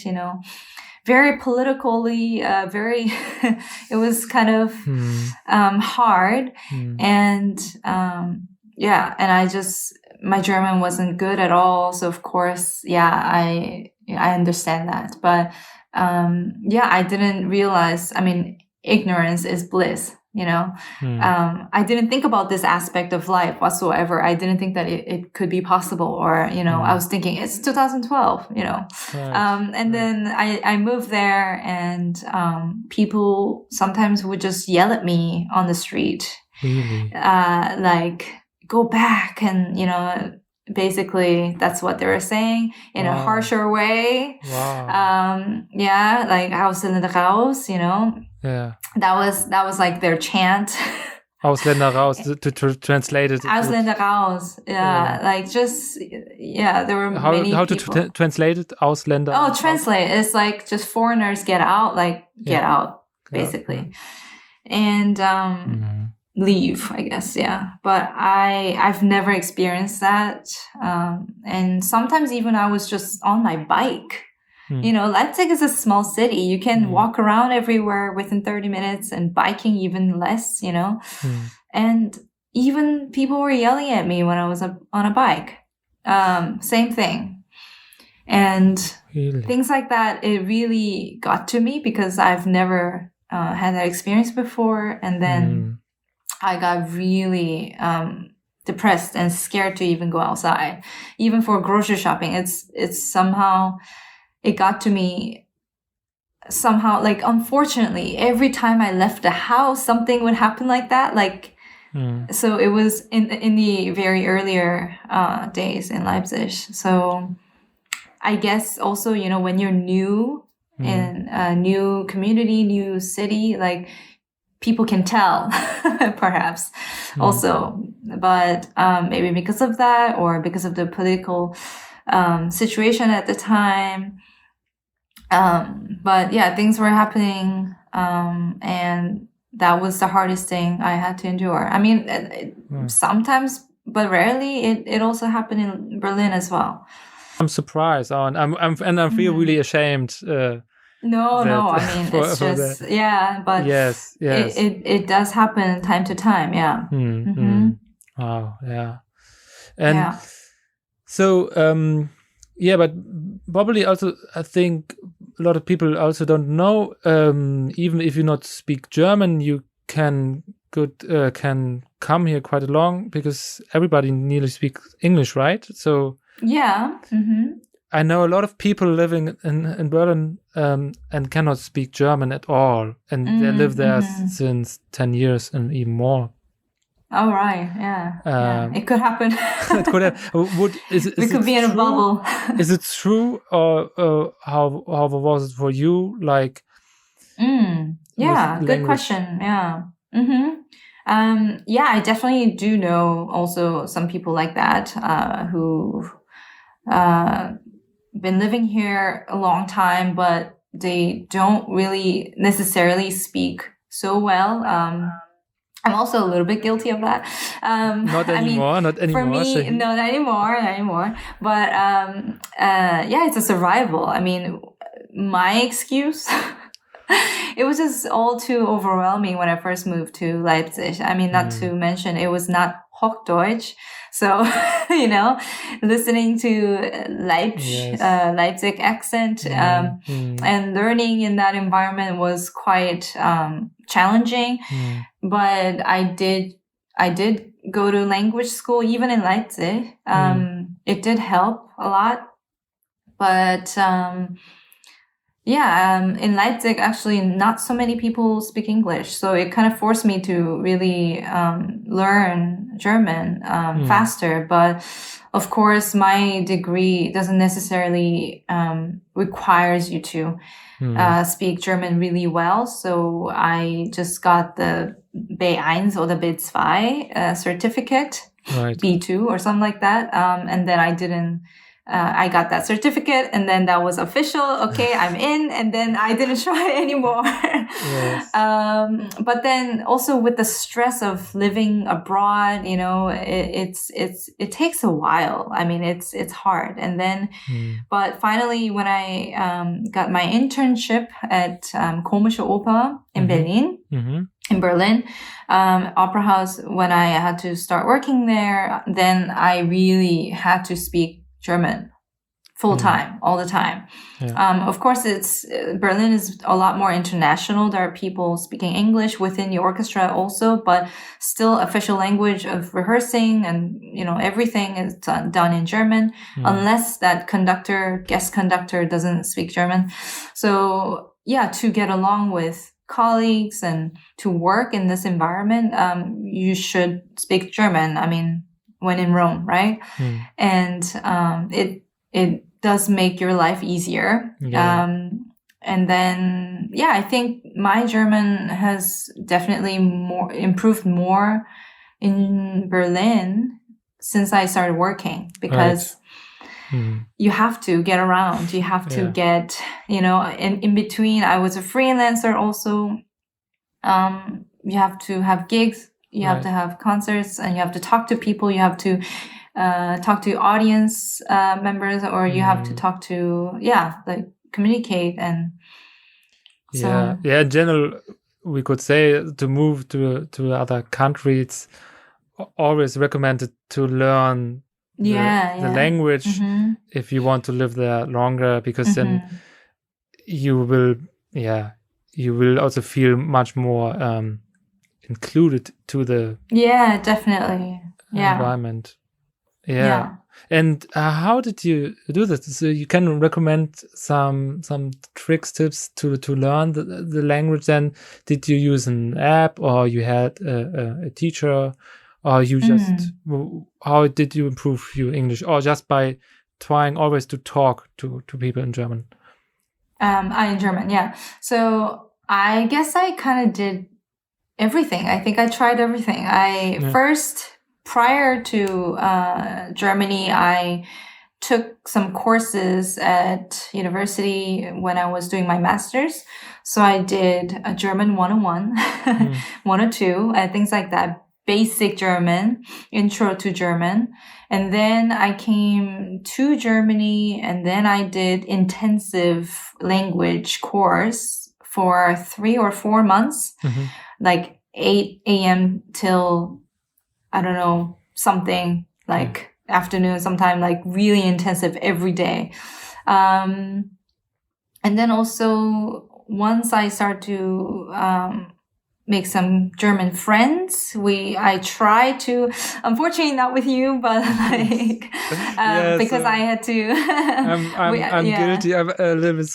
very politically, it was kind of hard. And and my German wasn't good at all. So of course, I understand that. But I didn't realize, ignorance is bliss, I didn't think about this aspect of life whatsoever. I didn't think that it could be possible, or, I was thinking it's 2012, Right. And then I moved there, and people sometimes would just yell at me on the street. Really? Like, go back, and, basically that's what they were saying in a harsher way. Wow. Like Ausländer raus, Yeah. That was like their chant. Ausländer raus, to translate it. Ausländer raus. Like just, there were many how people. to translate it? Ausländer. Oh, translate. It's like just foreigners get out, get out, basically. And leave, I guess, but I've never experienced that, and sometimes even I was just on my bike. Leipzig is a small city. You can walk around everywhere within 30 minutes, and biking even less, and even people were yelling at me when I was on a bike. Same thing. And really? Things like that, it really got to me because I've never had that experience before. And then I got really depressed and scared to even go outside. Even for grocery shopping, it's somehow, it got to me somehow, like, unfortunately, every time I left the house, something would happen like that. Like, so it was in the very earlier days in Leipzig. So I guess also, you know, when you're new in a new community, new city, like, people can tell, perhaps also, but maybe because of that, or because of the political situation at the time. But yeah, things were happening, and that was the hardest thing I had to endure. I mean, sometimes, but rarely, it also happened in Berlin as well. I'm surprised, and I feel really ashamed. No, I mean, it's just, yeah, but yes. It does happen time to time, yeah. Wow, yeah. And so, but probably also, I think a lot of people also don't know, even if you not speak German, you can come here quite along, because everybody nearly speaks English, right? So yeah. I know a lot of people living in Berlin and cannot speak German at all, and they live there since 10 years and even more. Oh, right, yeah. It could happen. It could have. We could be in a bubble. Is it true, or how was it for you? Like, good question. Yeah. I definitely do know also some people like that who been living here a long time, but they don't really necessarily speak so well. I'm also a little bit guilty of that. Not anymore. For me, no, not anymore. But it's a survival. I mean, my excuse, it was just all too overwhelming when I first moved to Leipzig. I mean, not to mention, it was not Hochdeutsch. So, you know, listening to Leipzig accent and learning in that environment was quite challenging. But I did go to language school even in Leipzig. It did help a lot. But in Leipzig, actually, not so many people speak English. So it kind of forced me to really learn German faster. But of course, my degree doesn't necessarily requires you to speak German really well. So I just got the B1 or the B2 certificate, right. B2 or something like that. And then I got that certificate, and then that was official. Okay, I'm in, and then I didn't try anymore. Yes. But then also with the stress of living abroad, you know, it takes a while. I mean, it's hard. And then, but finally, when I got my internship at Komische Oper in Berlin. In Berlin, Opera House, when I had to start working there, then I really had to speak German full time, all the time. Yeah. Of course, Berlin is a lot more international. There are people speaking English within the orchestra also, but still official language of rehearsing and, you know, everything is done in German, unless that guest conductor doesn't speak German. So to get along with colleagues and to work in this environment, you should speak German. I mean, when in Rome, right? And it does make your life easier. Yeah. And then, I think my German has definitely improved more in Berlin since I started working, because you have to get around. You have to get, you know, in between. I was a freelancer also. You have to have gigs. You have to have concerts, and you have to talk to people. You have to talk to audience members, or you have to talk to, communicate. And so. In general, we could say to move to other countries, it's always recommended to learn the language if you want to live there longer, because then you will also feel much more included to the definitely environment. Yeah. And how did you do this? So you can recommend some tricks, tips to learn the language. Then did you use an app, or you had a teacher, or you just how did you improve your English, or just by trying always to talk to people in German? In German, yeah. So I guess I kind of did everything. I think I tried everything. First, prior to Germany, I took some courses at university when I was doing my master's. So I did a German 101, 102, things like that. Basic German, intro to German. And then I came to Germany, and then I did intensive language course for 3 or 4 months, like 8 a.m. till, I don't know, something like afternoon, sometime like really intensive every day. And then also once I start to make some German friends, I try to, unfortunately not with you, but like because I had to. I'm guilty. I'm a little bit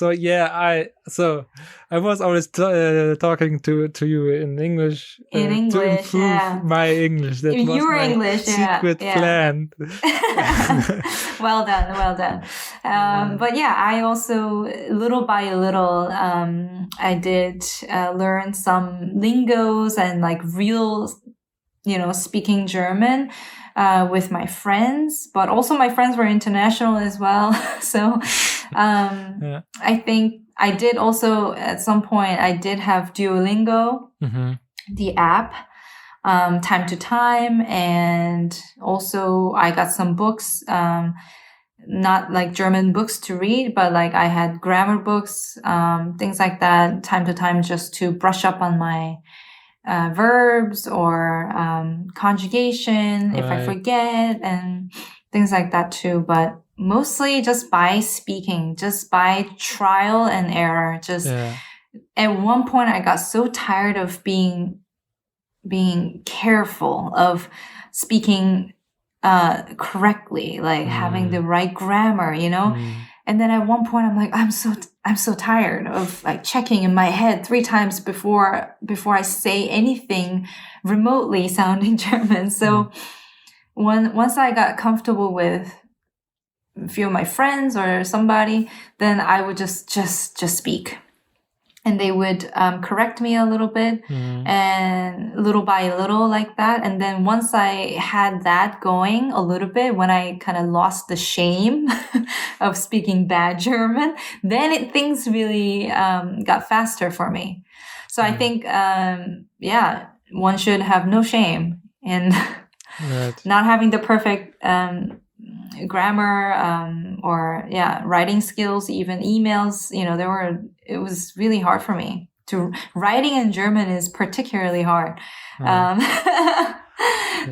I was always talking to you in English. To improve my English. That was your my English, secret plan. Well done. But yeah, I also little by little, I did learn some lingos and like real, speaking German with my friends. But also my friends were international as well, so I think. I did also, at some point, I did have Duolingo, the app, time to time. And also I got some books, not like German books to read, but like I had grammar books, things like that, time to time, just to brush up on my verbs or conjugation if I forget, and things like that too. But mostly just by speaking, just by trial and error. At one point I got so tired of being careful of speaking correctly, like having the right grammar, And then at one point I'm like, I'm so tired of like checking in my head 3 times before I say anything remotely sounding German. So once I got comfortable with a few of my friends or somebody, then I would just speak, and they would correct me a little bit, and little by little like that. And then once I had that going a little bit, when I kind of lost the shame of speaking bad German, then things really got faster for me. So I think one should have no shame in not having the perfect grammar or writing skills, even emails. It was really hard for me. Writing in German is particularly hard.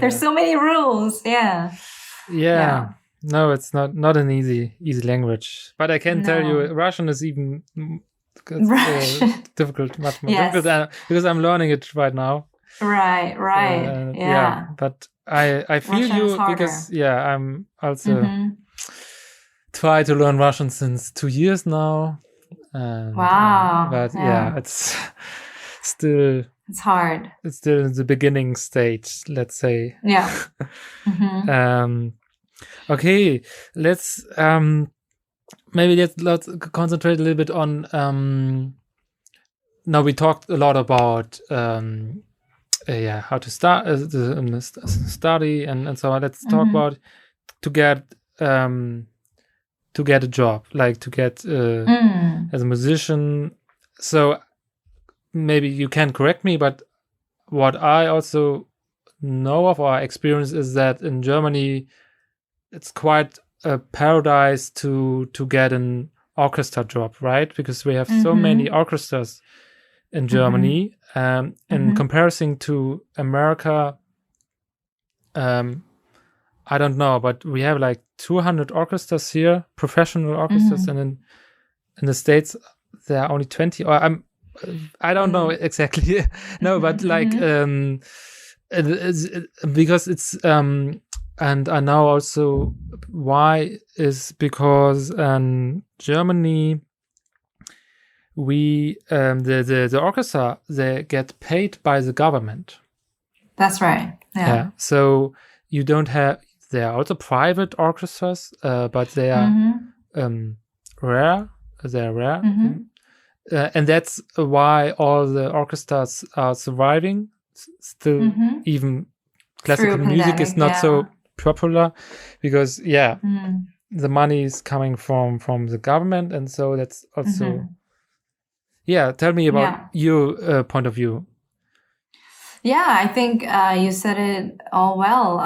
There's so many rules. No, it's not an easy difficult, but I can tell you Russian is even difficult, much more difficult, because I'm learning it right now. Right. But I feel Russian you because I'm also try to learn Russian since 2 years now. And, wow! But it's still hard. It's still in the beginning stage, let's say. Yeah. Okay, let's let's concentrate a little bit on. Now we talked a lot about how to start study and so on. Let's talk about to get a job, like to get as a musician. So maybe you can correct me, but what I also know of our experience is that in Germany it's quite a paradise to get an orchestra job, right? Because we have so many orchestras in Germany. In comparison to America, I don't know, but we have like 200 orchestras here, professional orchestras, and in the States there are only 20. Or I don't know exactly. No, but like because it's and I know also why is because in Germany we the orchestra, they get paid by the government. That's right. Yeah. So you don't have. There are also private orchestras, but they are rare. They're rare, and that's why all the orchestras are surviving. Still, even classical music is not so popular because the money is coming from the government, and so that's also tell me about your point of view. I think you said it all well.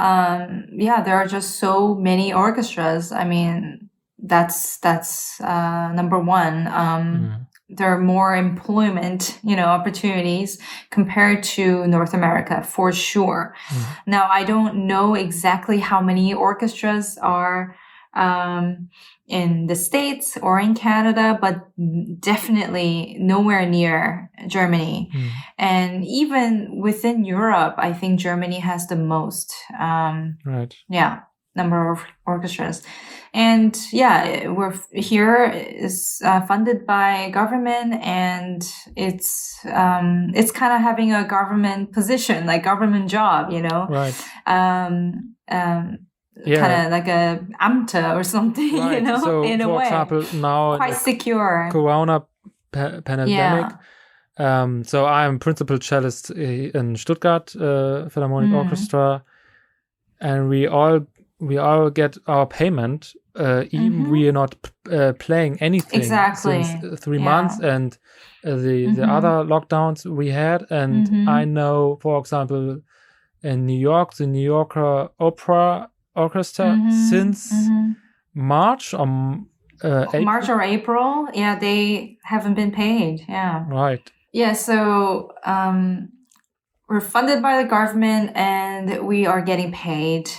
There are just so many orchestras. I mean, that's number one. There are more employment, opportunities compared to North America, for sure. Now, I don't know exactly how many orchestras are in the States or in Canada, but definitely nowhere near Germany. And even within Europe, I think Germany has the most. Number of orchestras. And we're here is funded by government, and it's kind of having a government position, like government job, Right. Kind of like a Amte or something, So, in a for way. example, now quite secure. Corona pandemic. So I'm principal cellist in Stuttgart Philharmonic Orchestra, and we all get our payment, even we are not playing anything since 3 months, and the other lockdowns we had. And I know, for example, in New York, the New Yorker Opera Orchestra since March or April? March or April, they haven't been paid. Right. So we're funded by the government, and we are getting paid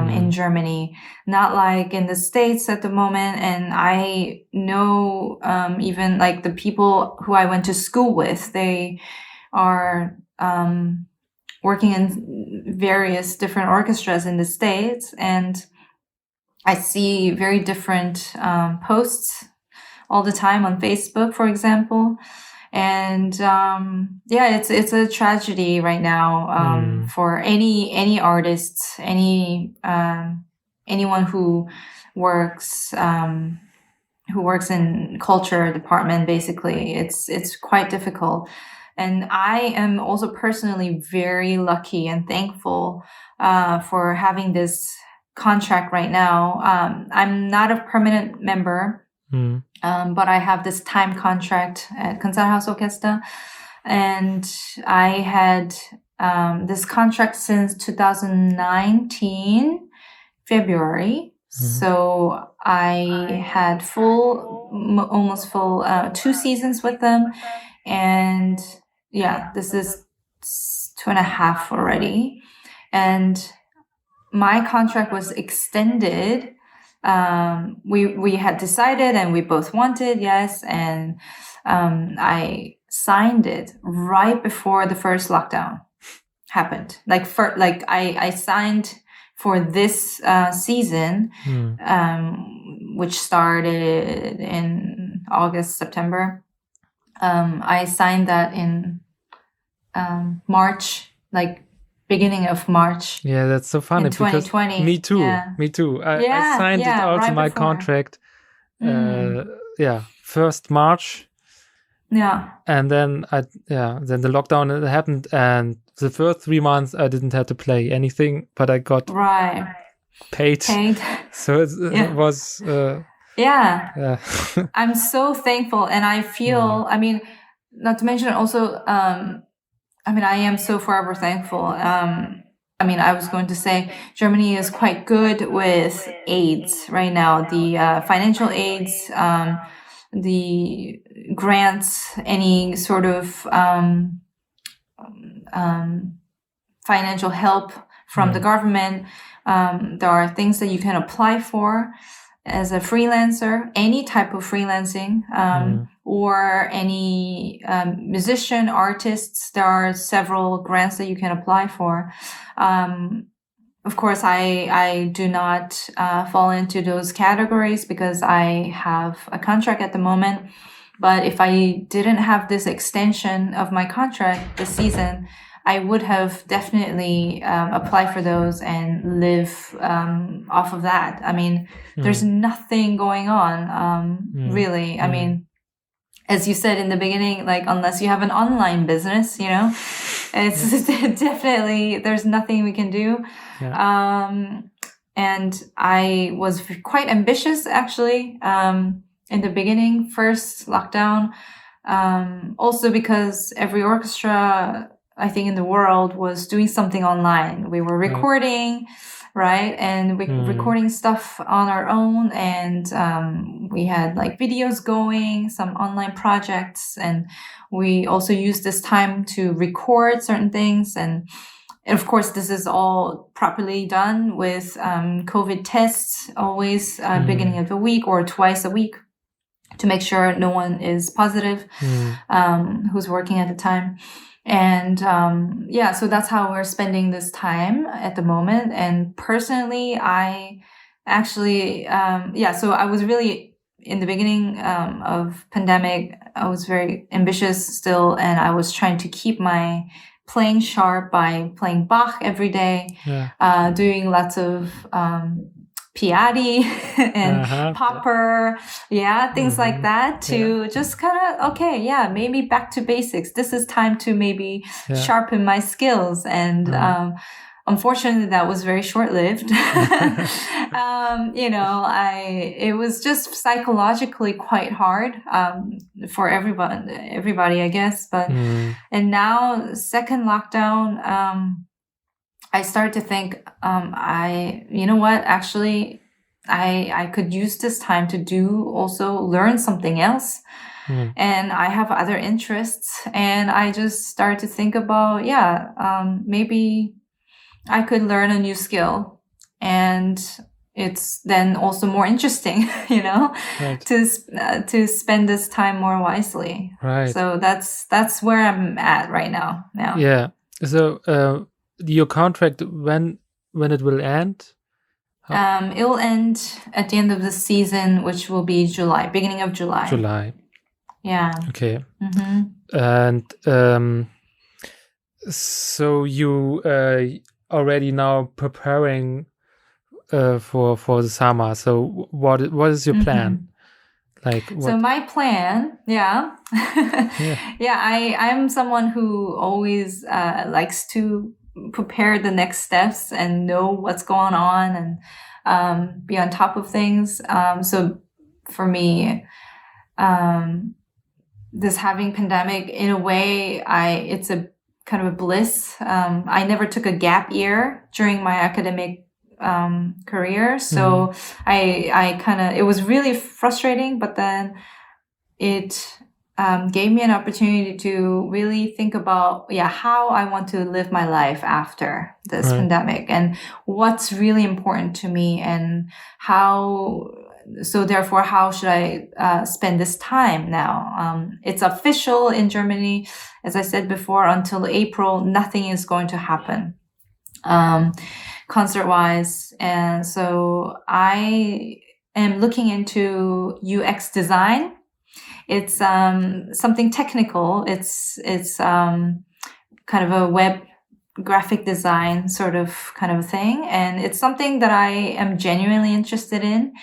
in Germany, not like in the States at the moment. And I know even like the people who I went to school with, they are working in various different orchestras in the States, and I see very different posts all the time on Facebook, for example. And it's a tragedy right now for any artists, anyone who works in culture department. Basically, it's quite difficult. And I am also personally very lucky and thankful for having this contract right now. I'm not a permanent member. But I have this time contract at Konzerthaus and I had this contract since 2019 February. So I had almost full 2 seasons with them, and this is 2.5 already. And my contract was extended. We had decided, and we both wanted, yes, and I signed it right before the first lockdown happened. I signed for this season, which started in August, September. I signed that in March, beginning of March. Yeah, that's so funny, because me too. I signed it also right my before. Contract. 1st March. Yeah. And then then the lockdown happened, and the first 3 months I didn't have to play anything, but I got paid. So it was. I'm so thankful, and I feel. I mean, not to mention also. I am so forever thankful. I was going to say Germany is quite good with aids right now. The financial aids, the grants, any sort of financial help from the government. There are things that you can apply for. as a freelancer, any type of freelancing, or any musician, artists. There are several grants that you can apply for. Of course, I do not fall into those categories because I have a contract at the moment. But if I didn't have this extension of my contract this season, I would have definitely applied for those and live off of that. I mean, there's nothing going on, really. I mean, as you said in the beginning, like, unless you have an online business, you know, it's definitely, there's nothing we can do. Yeah. And I was quite ambitious, actually, in the beginning, first lockdown, also because every orchestra, I think, in the world was doing something online. We were recording, right? And we recording stuff on our own. And we had like videos going, some online projects. And we also used this time to record certain things. And of course, this is all properly done with COVID tests, always beginning of the week or twice a week, to make sure no one is positive who's working at the time. And so that's how we're spending this time at the moment. And personally, I actually, so I was really, in the beginning of pandemic, I was very ambitious still, and I was trying to keep my playing sharp by playing Bach every day, doing lots of Piatti and Popper, things like that, to just kind of, maybe back to basics. This is time to maybe sharpen my skills. And unfortunately, that was very short-lived. It was just psychologically quite hard for everybody, I guess. But and now, second lockdown, I started to think, actually, I could use this time to also learn something else. And I have other interests. And I just started to think about, maybe I could learn a new skill. And it's then also more interesting, to spend this time more wisely. Right. So that's where I'm at right now. Yeah. So, your contract, when it will end? It will end at the end of the season, which will be July, beginning of July. July. Yeah. Okay. And so you already now preparing for the summer. So what is your plan? Like what? So my plan, I'm someone who always likes to prepare the next steps and know what's going on and be on top of things. So for me, this having pandemic, in a way, it's a kind of a bliss. I never took a gap year during my academic career. So it was really frustrating, but then it gave me an opportunity to really think about, how I want to live my life after this pandemic and what's really important to me, and how should I spend this time now? It's official in Germany, as I said before, until April, nothing is going to happen concert-wise. And so I am looking into UX design. It's something technical. It's kind of a web graphic design sort of kind of a thing. And it's something that I am genuinely interested in.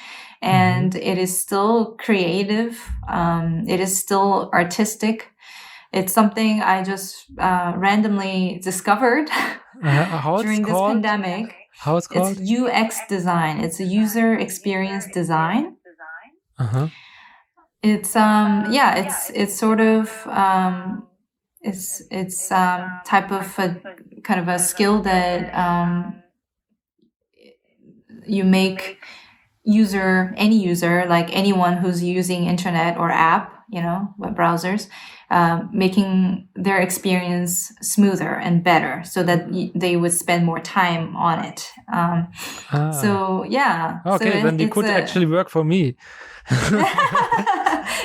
And it is still creative. It is still artistic. It's something I just randomly discovered during this pandemic. How it's called? It's UX design. It's a user experience design. It's it's sort of it's type of a kind of a skill that you make any user, like anyone who's using internet or app, web browsers, making their experience smoother and better so that they would spend more time on it. So, yeah. Okay, so then you could actually work for me.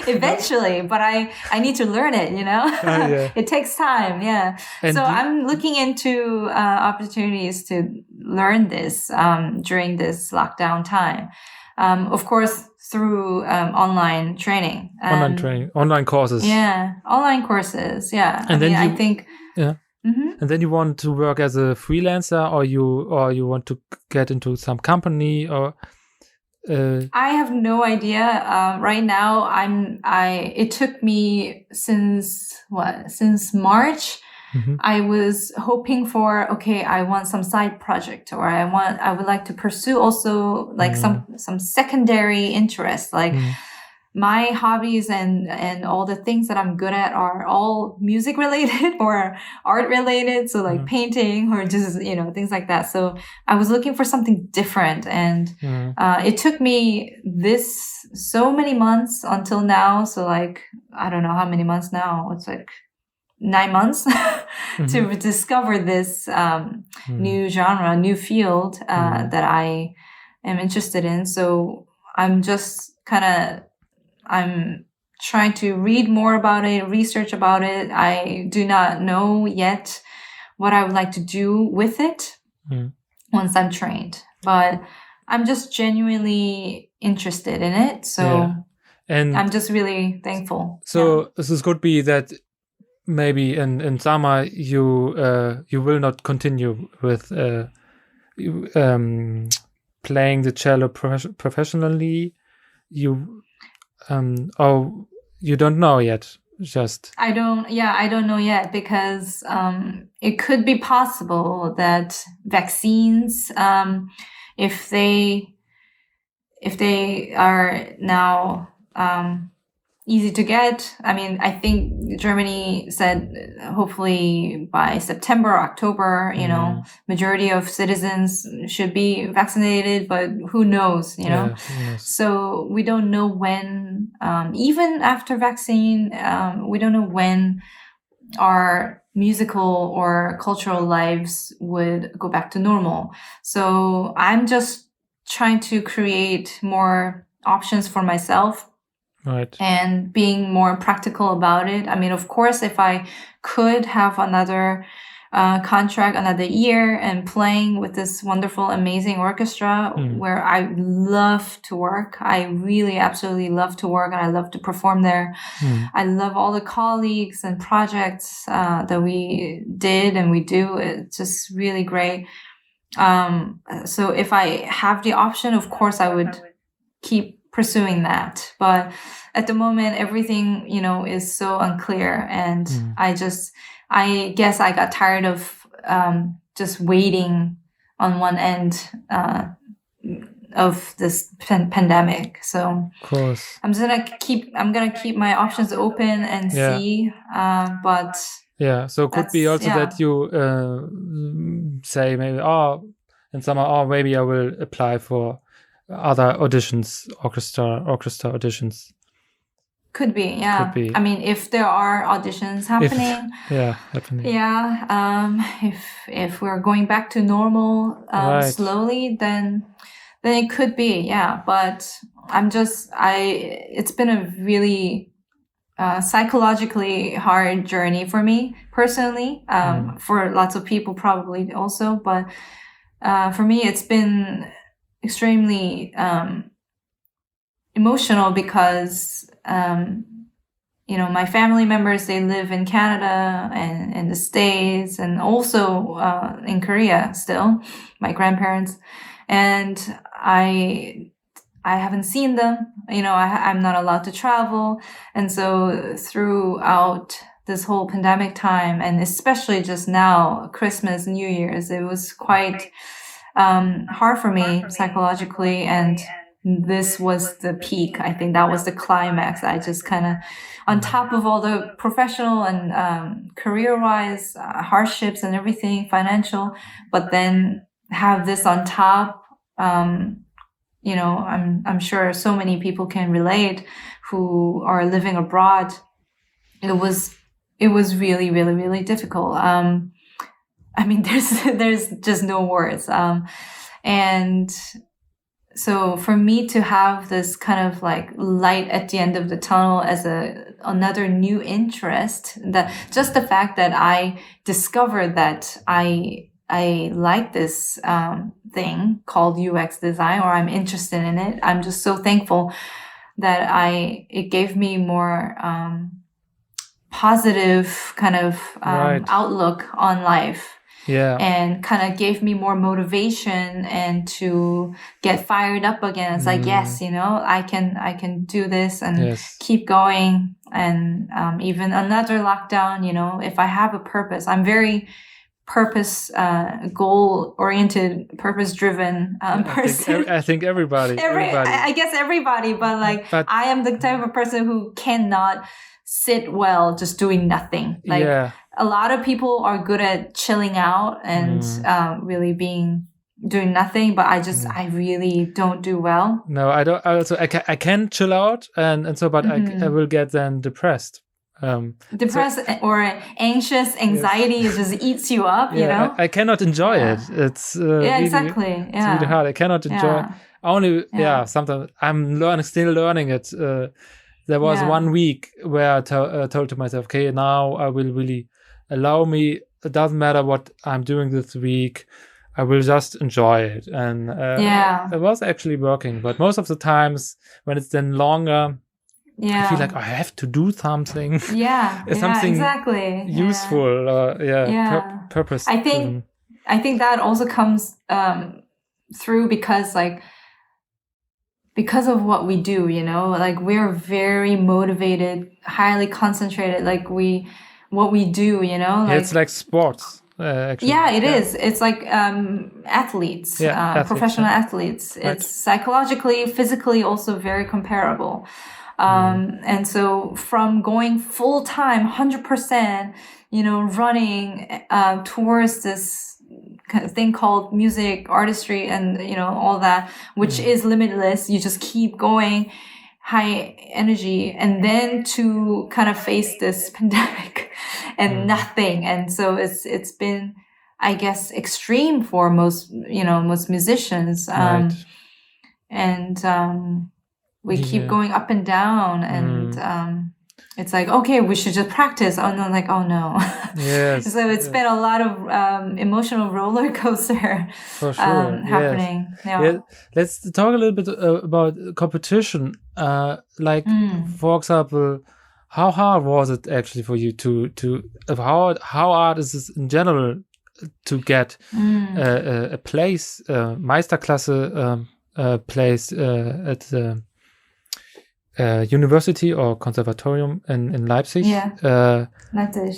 Eventually, but I need to learn it, Yeah. It takes time. Yeah. And so I'm looking into opportunities to learn this during this lockdown time. Of course, through online training. Online courses. Yeah, online courses. Yeah. And I think. Yeah. Mm-hmm. And then you want to work as a freelancer, or you want to get into some company, or. I have no idea. Right now, it took me since March. Mm-hmm. I was hoping for, I want some side project, or I would like to pursue also like some secondary interest, like my hobbies and all the things that I'm good at are all music related or art related. So like painting or just, things like that. So I was looking for something different. And it took me so many months until now. So like, I don't know how many months now. It's like 9 months to discover this new genre, new field that I am interested in. So I'm just I'm trying to read more about it, research about it. I do not know yet what I would like to do with it once I'm trained, but I'm just genuinely interested in it. So and I'm just really thankful. So this could be that maybe in summer you will not continue with playing the cello professionally. You don't know yet. I don't know yet, because it could be possible that vaccines, if they are now easy to get. I mean, I think Germany said hopefully by September or October, majority of citizens should be vaccinated, but who knows, Yes. So we don't know when, even after vaccine, we don't know when our musical or cultural lives would go back to normal. So I'm just trying to create more options for myself. Right. And being more practical about it. I mean, of course, if I could have another contract, another year, and playing with this wonderful, amazing orchestra where I love to work. I really absolutely love to work, and I love to perform there. I love all the colleagues and projects that we did and we do. It's just really great. So if I have the option, of course, I would keep pursuing that. But at the moment, everything, is so unclear. And I guess I got tired of just waiting on one end of this pandemic. So of course, I'm gonna keep my options open and see. But so it could be also that you say maybe in summer, maybe I will apply for other auditions, orchestra auditions. Could be. I mean, if there are auditions happening. Happening. If we're going back to normal slowly, then it could be. Yeah. But it's been a really psychologically hard journey for me personally, for lots of people probably also. But for me, it's been extremely emotional because my family members, they live in Canada and in the States, and also in Korea still, my grandparents, and I haven't seen them. I'm not allowed to travel, and so throughout this whole pandemic time, and especially just now, Christmas, New Year's, it was quite hard for me psychologically, and this was the peak. I think that was the climax. I just kind of, on top of all the professional and career-wise hardships and everything, financial, but then have this on top. I'm sure so many people can relate who are living abroad, it was really, really, really difficult. I mean, there's just no words. And so for me to have this kind of like light at the end of the tunnel as another new interest, that just the fact that I discovered that I like this thing called UX design, or I'm interested in it. I'm just so thankful that it gave me more positive kind of outlook on life. Yeah. And kind of gave me more motivation and to get fired up again. It's like, yes, I can do this and keep going. And even another lockdown, if I have a purpose, I'm very purpose, goal-oriented, purpose-driven person. I think everybody. I guess everybody, but I am the type of person who cannot sit well just doing nothing. A lot of people are good at chilling out and really doing nothing, but I really don't do well. No, I don't. I can chill out and so, but I will get then depressed. Depressed or anxious, anxiety just eats you up. I cannot enjoy it. It's really, exactly. It's really hard. I cannot enjoy it. Only sometimes I'm still learning it. There was 1 week where I told to myself, okay, now I will really allow me. It doesn't matter what I'm doing this week. I will just enjoy it. And it was actually working. But most of the times when it's then longer, I feel like I have to do something. Something exactly. Useful. Purpose. I think that also comes through because of what we do, we're very motivated, highly concentrated, what we do, it's like sports. Actually. It is. It's like athletes, professional athletes. Right. It's psychologically, physically also very comparable. And so from going full time, 100%, running towards this kind of thing called music, artistry, and all that, which is limitless. You just keep going, high energy, and then to kind of face this pandemic and nothing. And so it's been, I guess, extreme for most musicians. And we keep going up and down, and it's like, okay, we should just practice. Oh no, no. Yes. So it's been a lot of emotional roller coaster for sure. Happening. Yes. Yeah. Let's talk a little bit about competition. For example, how hard was it actually for you to how hard is it in general to get a place, Meisterklasse place at the university or conservatorium in Leipzig? Leipzig,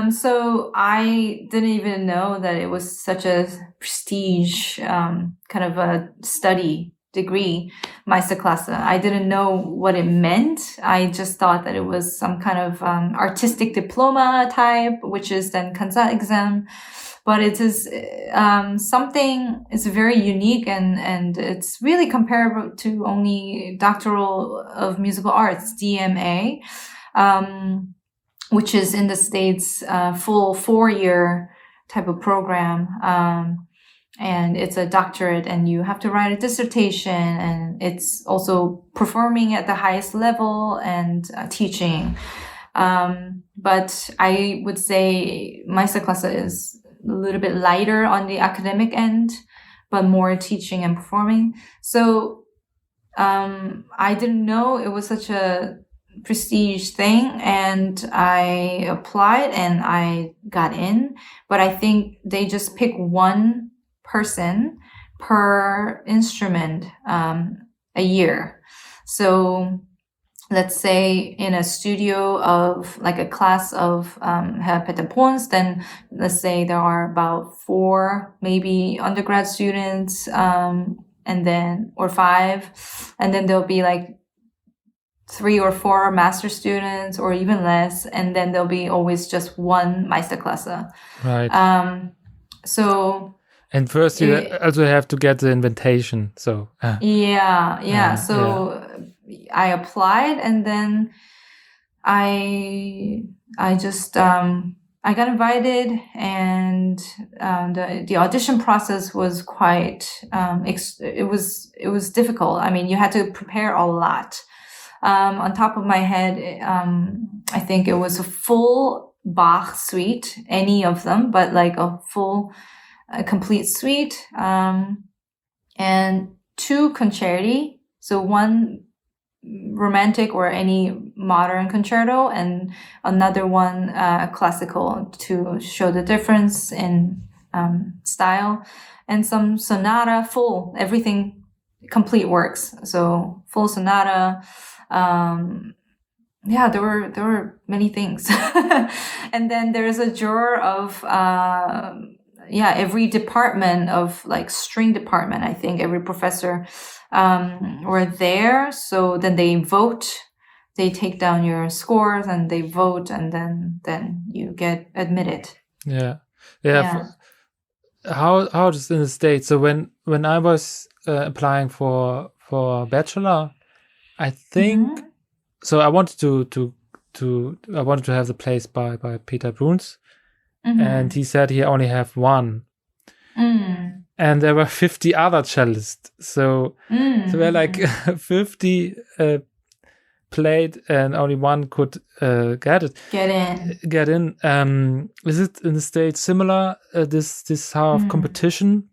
so I didn't even know that it was such a prestige kind of a study degree, Meisterklasse. I didn't know what it meant. I just thought that it was some kind of artistic diploma type, which is then Kansa exam. But it is something, it's very unique and it's really comparable to only Doctoral of Musical Arts, DMA, which is in the States, full 4-year type of program. And it's a doctorate and you have to write a dissertation, and it's also performing at the highest level and teaching. But I would say Meisterklasse is a little bit lighter on the academic end, but more teaching and performing. So I didn't know it was such a prestige thing, and I applied and I got in. But I think they just pick one person per instrument a year. So let's say in a studio of like a class of Herr Peter Bruns, then let's say there are about 4 maybe undergrad students, and then or 5, and then there'll be like 3 or 4 master students or even less, and then there'll be always just one Meisterklasse. Right. So. And first you also have to get the invitation. So. I applied, and then I just I got invited, and the audition process was quite it was difficult. I mean, you had to prepare a lot. On top of my head, I think it was a full Bach suite, any of them, but like a complete suite, and 2 concerti. So 1 romantic or any modern concerto, and another one classical, to show the difference in style, and some sonata, full, everything, complete works. So full sonata. There were many things. And then there's a drawer of every department of, like, string department, I think every professor were there. So then they vote, they take down your scores and they vote, and then you get admitted. How is it in the States? So when I was applying for bachelor, I think so I wanted to have the place by Peter Bruns, and he said he only have 1. And there were 50 other cellists. So there were like 50 played, and only 1 could get in. Is it in the States similar, this how of competition?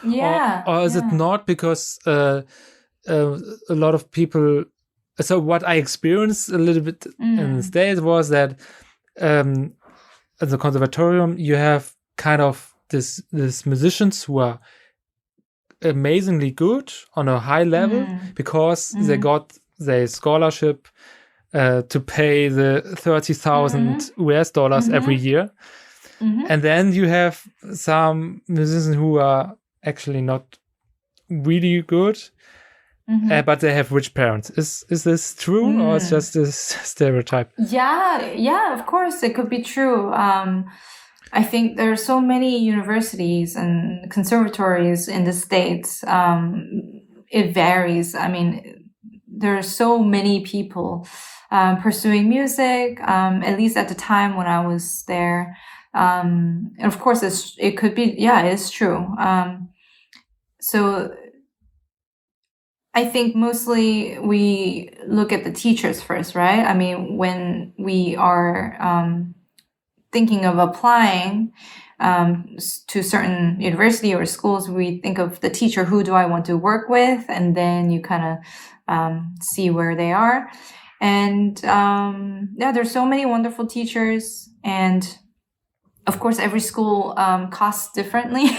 Or is it not? Because a lot of people. So what I experienced a little bit in the States was that at the conservatorium you have kind of this musicians who are amazingly good on a high level because they got their scholarship to pay the $30,000 US dollars every year. And then you have some musicians who are actually not really good, but they have rich parents. Is this true, or is just this stereotype? Yeah, of course it could be true. I think there are so many universities and conservatories in the States. It varies. I mean, there are so many people pursuing music, at least at the time when I was there. And of course, it could be, it's true. So I think mostly we look at the teachers first, right? I mean, when we are thinking of applying to certain university or schools, we think of the teacher, who do I want to work with? And then you kind of see where they are. And there's so many wonderful teachers. And of course, every school costs differently.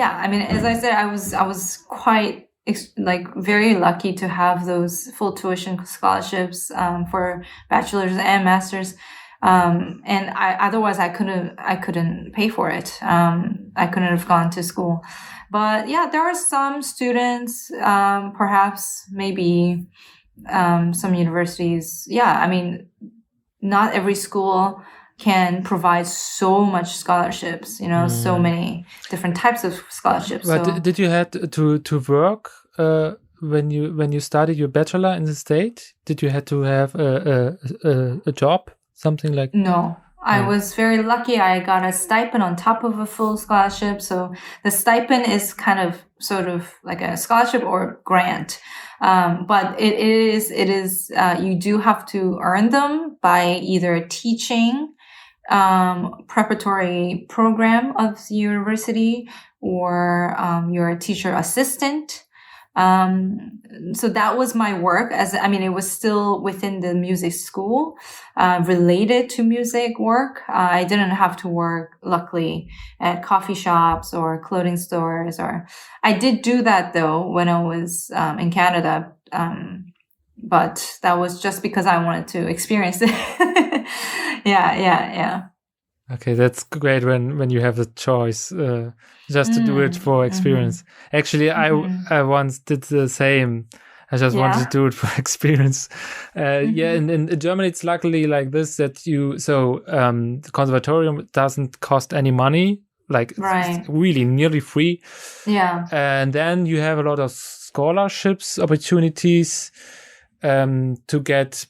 I mean, as I said, I was quite very lucky to have those full tuition scholarships for bachelor's and master's, and otherwise I couldn't pay for it. I couldn't have gone to school. But there are some students, perhaps maybe some universities. I mean, not every school can provide so much scholarships, so many different types of scholarships. But did you have to work when you studied your bachelor in the States? Did you have to have a job, something like? No, I was very lucky. I got a stipend on top of a full scholarship. So the stipend is kind of sort of like a scholarship or grant. But it is you do have to earn them by either teaching preparatory program of the university, or you're a teacher assistant. So that was my work. It was still within the music school, related to music work. I didn't have to work, luckily, at coffee shops or clothing stores, I did do that though when I was in Canada. But that was just because I wanted to experience it. Yeah. Okay, that's great when you have the choice just to do it for experience. Actually, I once did the same. I just wanted to do it for experience. In Germany, it's luckily like this, that the conservatorium doesn't cost any money like it's really nearly free. Yeah. And then you have a lot of scholarships opportunities to get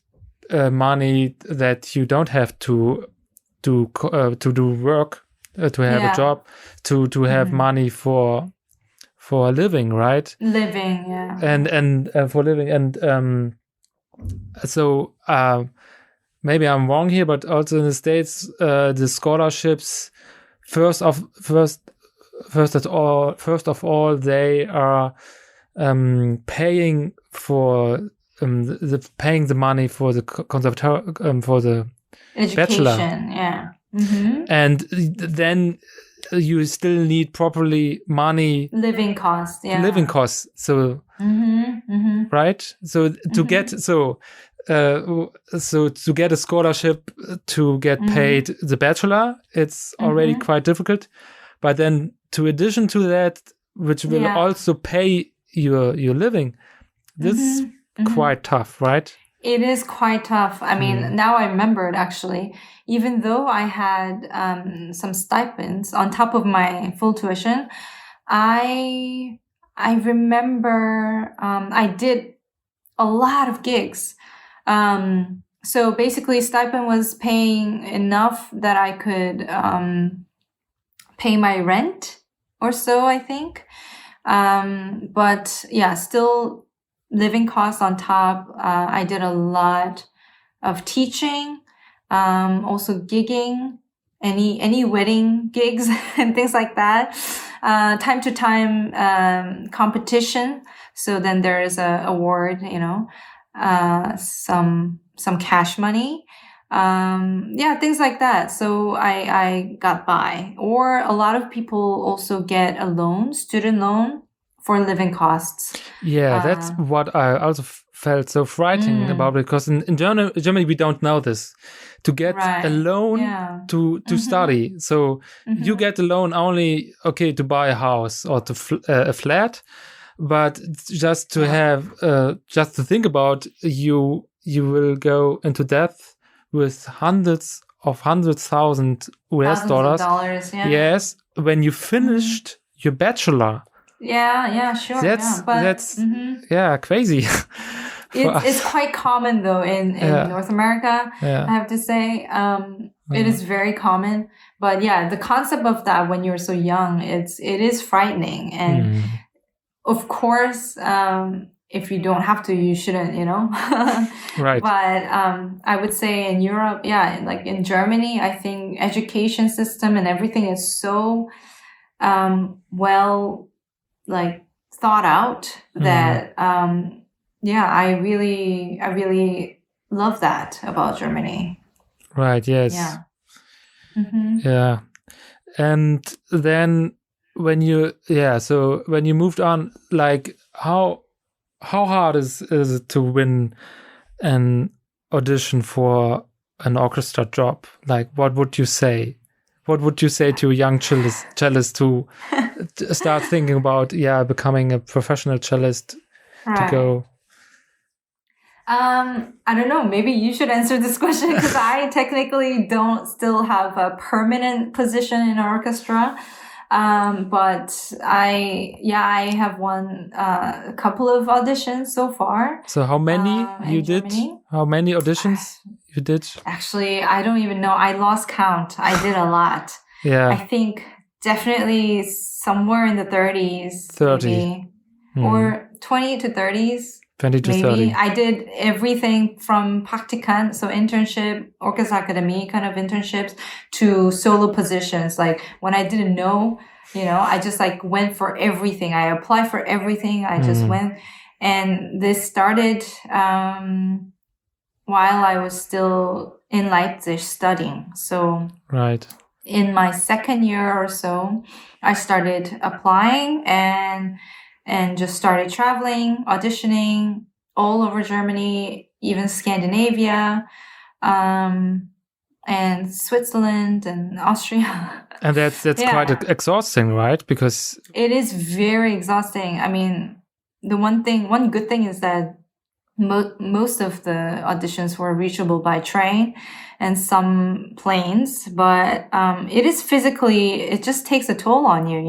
money that you don't have to do work, to have a job, to have money for a living, right? Living, yeah. And for living. And so maybe I'm wrong here, but also in the States, the scholarships, first of all, they are paying for paying the money for the conservatoire, for the education, bachelor. Yeah. Mm-hmm. And then you still need properly money, living costs. So right, so to get so to get a scholarship to get paid the bachelor, it's already quite difficult. But then to addition to that, which will also pay your living, this is quite tough, right? It is quite tough. I mean, now I remember it actually. Even though I had some stipends on top of my full tuition, I remember I did a lot of gigs. So basically, stipend was paying enough that I could pay my rent or so, I think. But yeah, still living costs on top. I did a lot of teaching, also gigging, any wedding gigs and things like that. Time to time competition. So then there is a award, some cash money. Things like that. So I got by. Or a lot of people also get a loan, student loan, for living costs. Yeah, that's what I also felt so frightening about, because in Germany we don't know this. To get a loan to study, so you get a loan only to buy a house or to a flat, but just to have just to think about you will go into debt with hundreds of $100,000 US dollars. Yes, when you finished your bachelor. Yeah, sure. That's crazy. It's quite common though in North America. I have to say, it is very common. But yeah, the concept of that when you're so young, it is frightening. And of course, if you don't have to, you shouldn't, Right. But I would say in Europe, like in Germany, I think education system and everything is so well, like, thought out that I really love that about Germany. Right. Yes. Yeah. Yeah. And then when you moved on, like how hard is it to win an audition for an orchestra job? Like, what would you say? What would you say to a young cellist to start thinking about becoming a professional cellist to go? I don't know. Maybe you should answer this question, because I technically don't still have a permanent position in an orchestra. But I have won a couple of auditions so far. So how many you did? Germany? How many auditions you did? Actually, I don't even know. I lost count. I did a lot. Yeah. I think definitely somewhere in the 30s. 30. Or 20 to 30s. 20 to maybe. 30. I did everything from Praktikant, so internship, Orchestra Academy kind of internships, to solo positions. Like when I didn't know, I just like went for everything. I applied for everything. I just went. And this started while I was still in Leipzig studying. So right. In my second year or so, I started applying and just started traveling, auditioning all over Germany, even Scandinavia, and Switzerland and Austria. And that's quite exhausting, right? Because it is very exhausting. I mean, one good thing is that most of the auditions were reachable by train and some planes, but it is physically, it just takes a toll on you,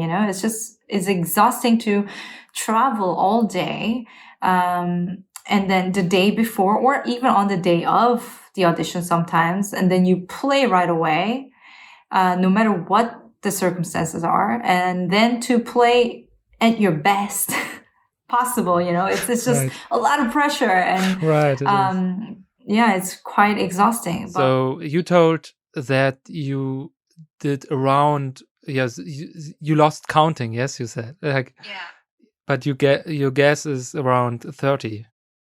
it's exhausting to travel all day. And then the day before, or even on the day of the audition sometimes, and then you play right away, no matter what the circumstances are, and then to play at your best possible, it's just right. A lot of pressure, and right, it's quite exhausting. So you told that you did around, yes, you lost counting, yes, you said, but your guess is around 30.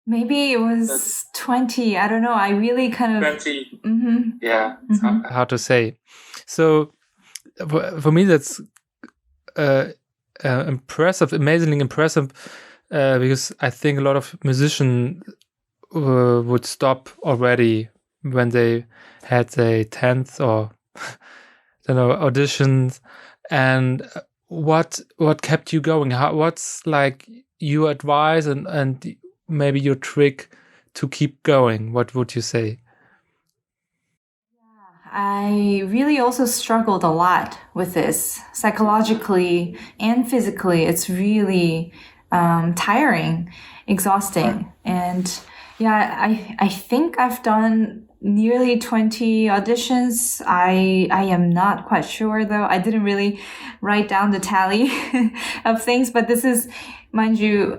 Maybe it was 20. I don't know. I really kind of 20. Mm-hmm. Yeah. Mm-hmm. Hard to say. So for me, that's impressive, amazingly impressive, because I think a lot of musicians would stop already when they had the 10th or auditions. And what kept you going? What's like your advice and maybe your trick to keep going? What would you say? I really also struggled a lot with this psychologically and physically. It's really tiring, exhausting. And I think I've done nearly 20 auditions. I am not quite sure though. I didn't really write down the tally of things, but this is, mind you,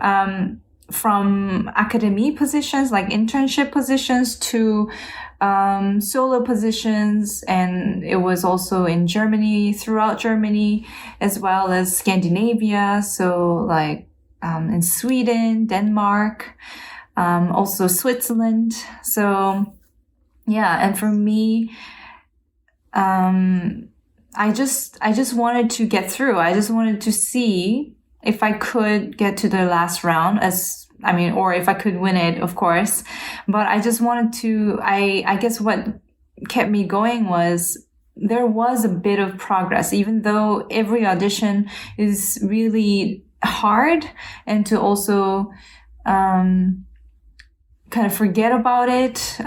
from academy positions, like internship positions, to solo positions, and it was also in Germany, throughout Germany, as well as Scandinavia, so like in Sweden, Denmark, also Switzerland. So and for me, I just wanted to get through. I just wanted to see if I could get to the last round, or if I could win it, of course. But I just wanted to, I guess what kept me going was there was a bit of progress, even though every audition is really hard, and to also kind of forget about it,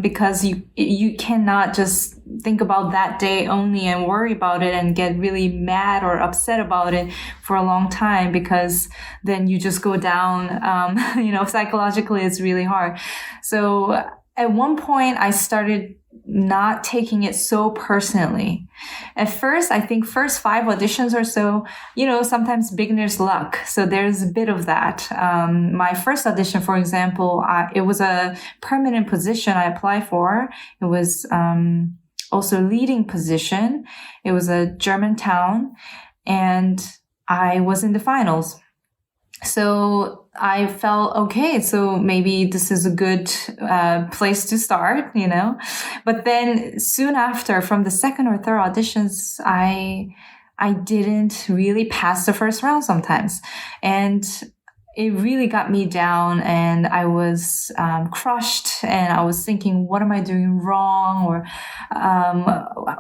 because you cannot just think about that day only and worry about it and get really mad or upset about it for a long time, because then you just go down. Psychologically it's really hard. So at one point I started not taking it so personally. At first, I think first 5 auditions or so, sometimes beginner's luck. So there's a bit of that. My first audition, for example, it was a permanent position I applied for. It was also a leading position. It was a German town, and I was in the finals. So I felt, okay, so maybe this is a good place to start, But then soon after, from the second or third auditions, I didn't really pass the first round sometimes. And it really got me down, and I was crushed, and I was thinking, what am I doing wrong? Or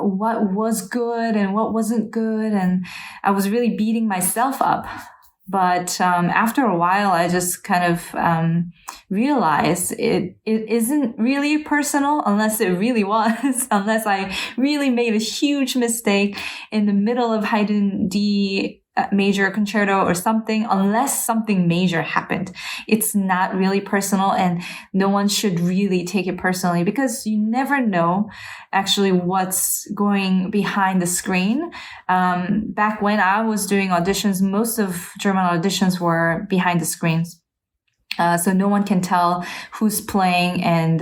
what was good and what wasn't good? And I was really beating myself up. But after a while, I just kind of realized it isn't really personal, unless it really was, unless I really made a huge mistake in the middle of Haydn D major concerto or something. Unless something major happened, it's not really personal, and no one should really take it personally, because you never know actually what's going behind the screen. Back when I was doing auditions, most of German auditions were behind the screens. So no one can tell who's playing and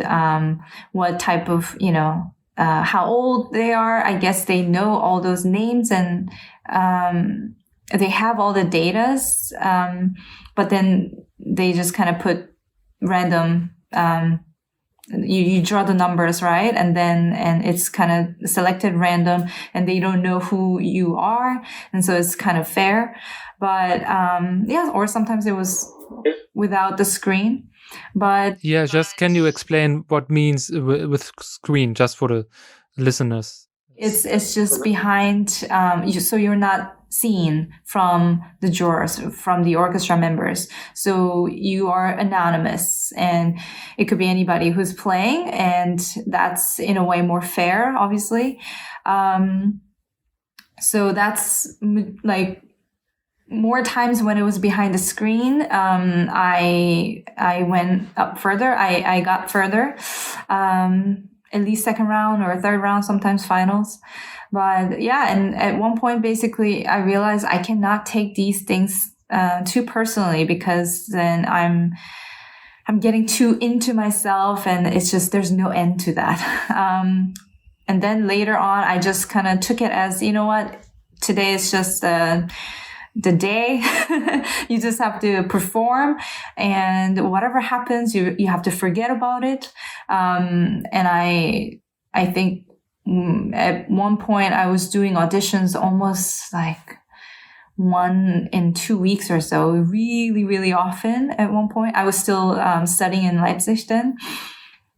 what type of, how old they are. I guess they know all those names, and they have all the datas, but then they just kind of put random, you draw the numbers, right? And it's kind of selected random, and they don't know who you are. And so it's kind of fair. But, or sometimes it was without the screen. But just can you explain what means with screen, just for the listeners? It's just behind, so you're not seen from the jurors, from the orchestra members. So you are anonymous, and it could be anybody who's playing, and that's in a way more fair, obviously. So that's like more times when it was behind the screen, I went up further. I got further, at least second round or third round, sometimes finals. But yeah, and at one point, basically, I realized I cannot take these things too personally, because then I'm getting too into myself, and it's just, there's no end to that. And then later on, I just kind of took it as, you know what, today is just the day. You just have to perform, and whatever happens, you have to forget about it. And I think at one point I was doing auditions almost like 1 in 2 weeks or so, really, really often. At one point, I was still studying in Leipzig then.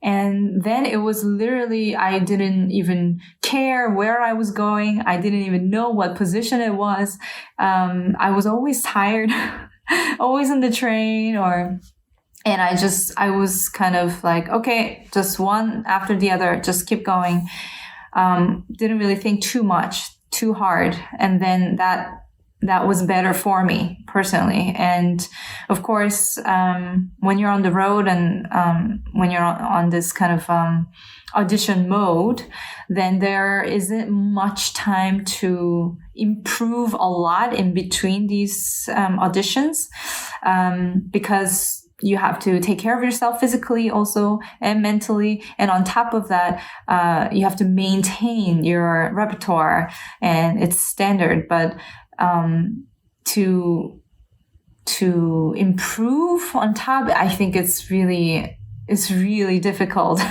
And then it was literally, I didn't even care where I was going. I didn't even know what position it was. I was always tired, always on the train, and I was kind of like, okay, just one after the other, just keep going. Didn't really think too much, too hard. And then that was better for me personally. And of course, when you're on the road and when you're on this kind of audition mode, then there isn't much time to improve a lot in between these auditions, because you have to take care of yourself physically also and mentally. And on top of that, you have to maintain your repertoire and its standard. But to improve on top, I think it's really difficult.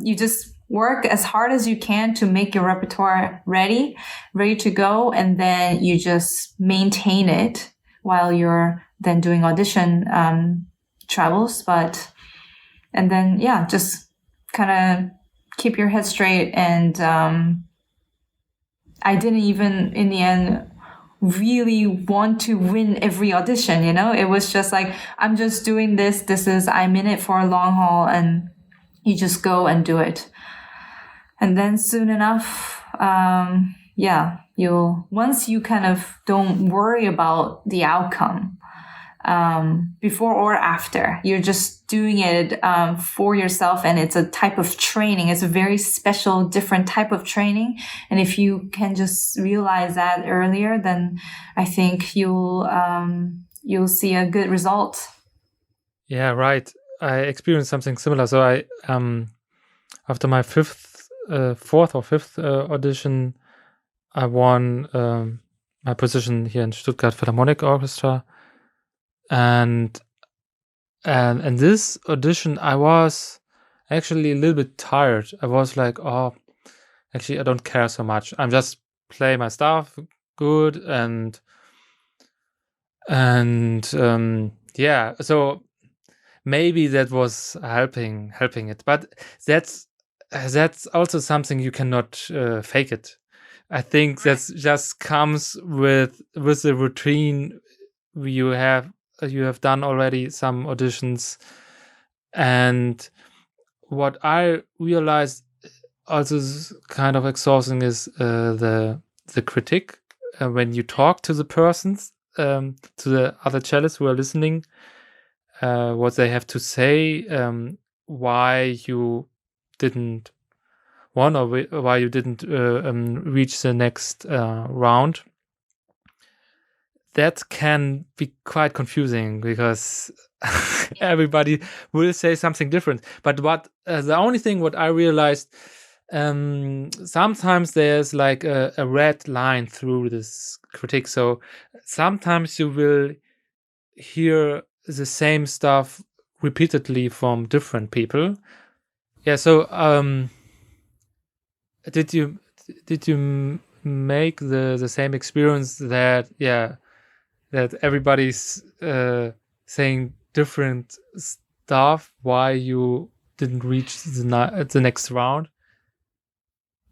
You just work as hard as you can to make your repertoire ready to go, and then you just maintain it while you're then doing audition travels. And then just kind of keep your head straight. And I didn't even, in the end, really want to win every audition, It was just like, I'm just doing this. I'm in it for a long haul, and you just go and do it. And then soon enough, once you kind of don't worry about the outcome, before or after, you're just doing it for yourself, and it's a type of training. It's a very special, different type of training. And if you can just realize that earlier, then I think you'll see a good result. Yeah, right. I experienced something similar. So I after my fourth or fifth audition, I won my position here in Stuttgart Philharmonic Orchestra. And this audition, I was actually a little bit tired. I was like, oh, actually, I don't care so much. I'm just play my stuff good, and so maybe that was helping it. But that's also something you cannot fake it. I think that just comes with the routine. You have done already some auditions, and what I realized also is kind of exhausting is the critique when you talk to the persons, to the other cellists who are listening, what they have to say, why you didn't won or why you didn't reach the next round. That can be quite confusing because everybody will say something different. But the only thing what I realized, sometimes there's like a red line through this critique. So sometimes you will hear the same stuff repeatedly from different people. Yeah. So did you make the same experience that everybody's saying different stuff why you didn't reach the next round?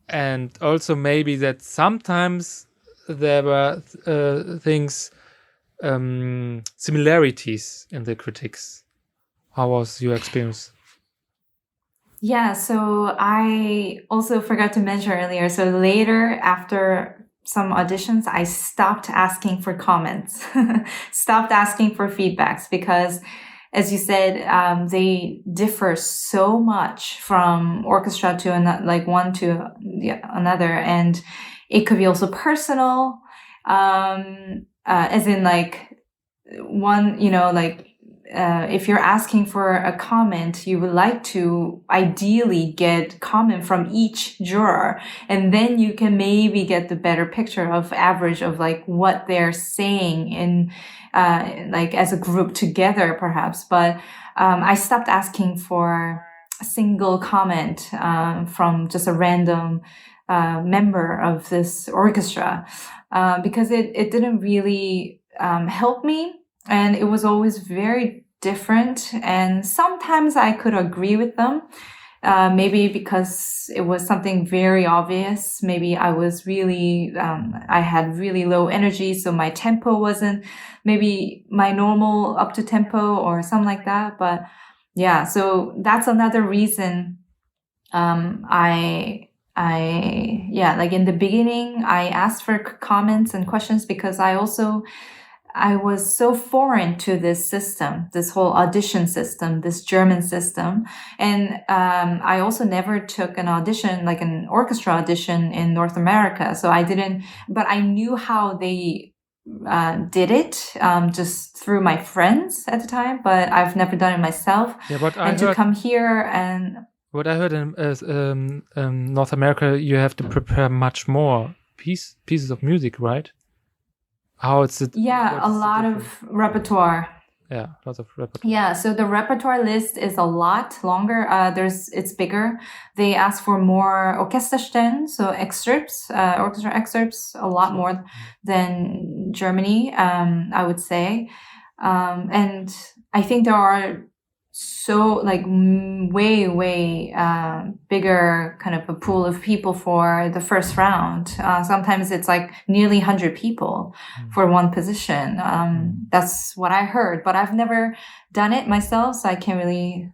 And also maybe that sometimes there were things, similarities in the critics. How was your experience? Yeah, so I also forgot to mention earlier. So later, after some auditions, I stopped asking for comments, stopped asking for feedbacks because, as you said, they differ so much from orchestra to one to another, and it could be also personal, as in one, if you're asking for a comment, you would like to ideally get comment from each juror, and then you can maybe get the better picture of average of what they're saying in as a group together, perhaps. But I stopped asking for a single comment from just a random member of this orchestra because it didn't really help me. And it was always very different. And sometimes I could agree with them, maybe because it was something very obvious. Maybe I was really, I had really low energy, so my tempo wasn't maybe my normal up to tempo or something like that. But yeah, so that's another reason in the beginning, I asked for comments and questions because I was so foreign to this system, this whole audition system, this German system. And I also never took an audition, like an orchestra audition in North America. So but I knew how they did it just through my friends at the time, but I've never done it myself. Yeah, but to come here and... What I heard in North America, you have to prepare much more pieces of music, right? How it's it? Yeah, a lot of repertoire. Yeah, lots of repertoire. Yeah, so the repertoire list is a lot longer. It's bigger. They ask for more Orchesterstellen, so excerpts, orchestra excerpts, a lot more than Germany, I would say. And I think there are way bigger kind of a pool of people for the first round. Sometimes it's nearly 100 people for one position. That's what I heard, but I've never done it myself, so I can't really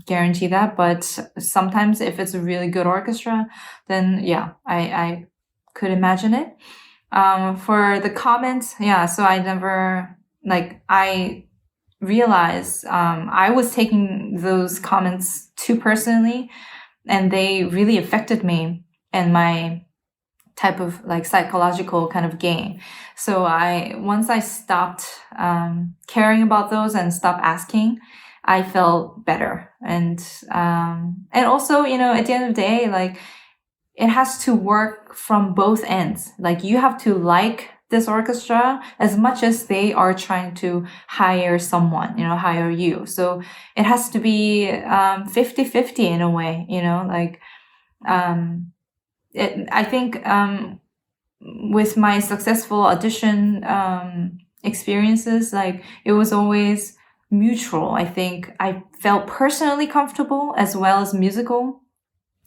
guarantee that. But sometimes if it's a really good orchestra, then yeah, I could imagine it. For the comments, yeah, so I never I realized I was taking those comments too personally, and they really affected me and my type of psychological kind of game. So once I stopped caring about those and stopped asking, I felt better. And also, at the end of the day, it has to work from both ends. You have to this orchestra as much as they are trying to hire someone, hire you. So it has to be 50-50 in a way, I think with my successful audition experiences, it was always mutual. I think I felt personally comfortable as well as musical.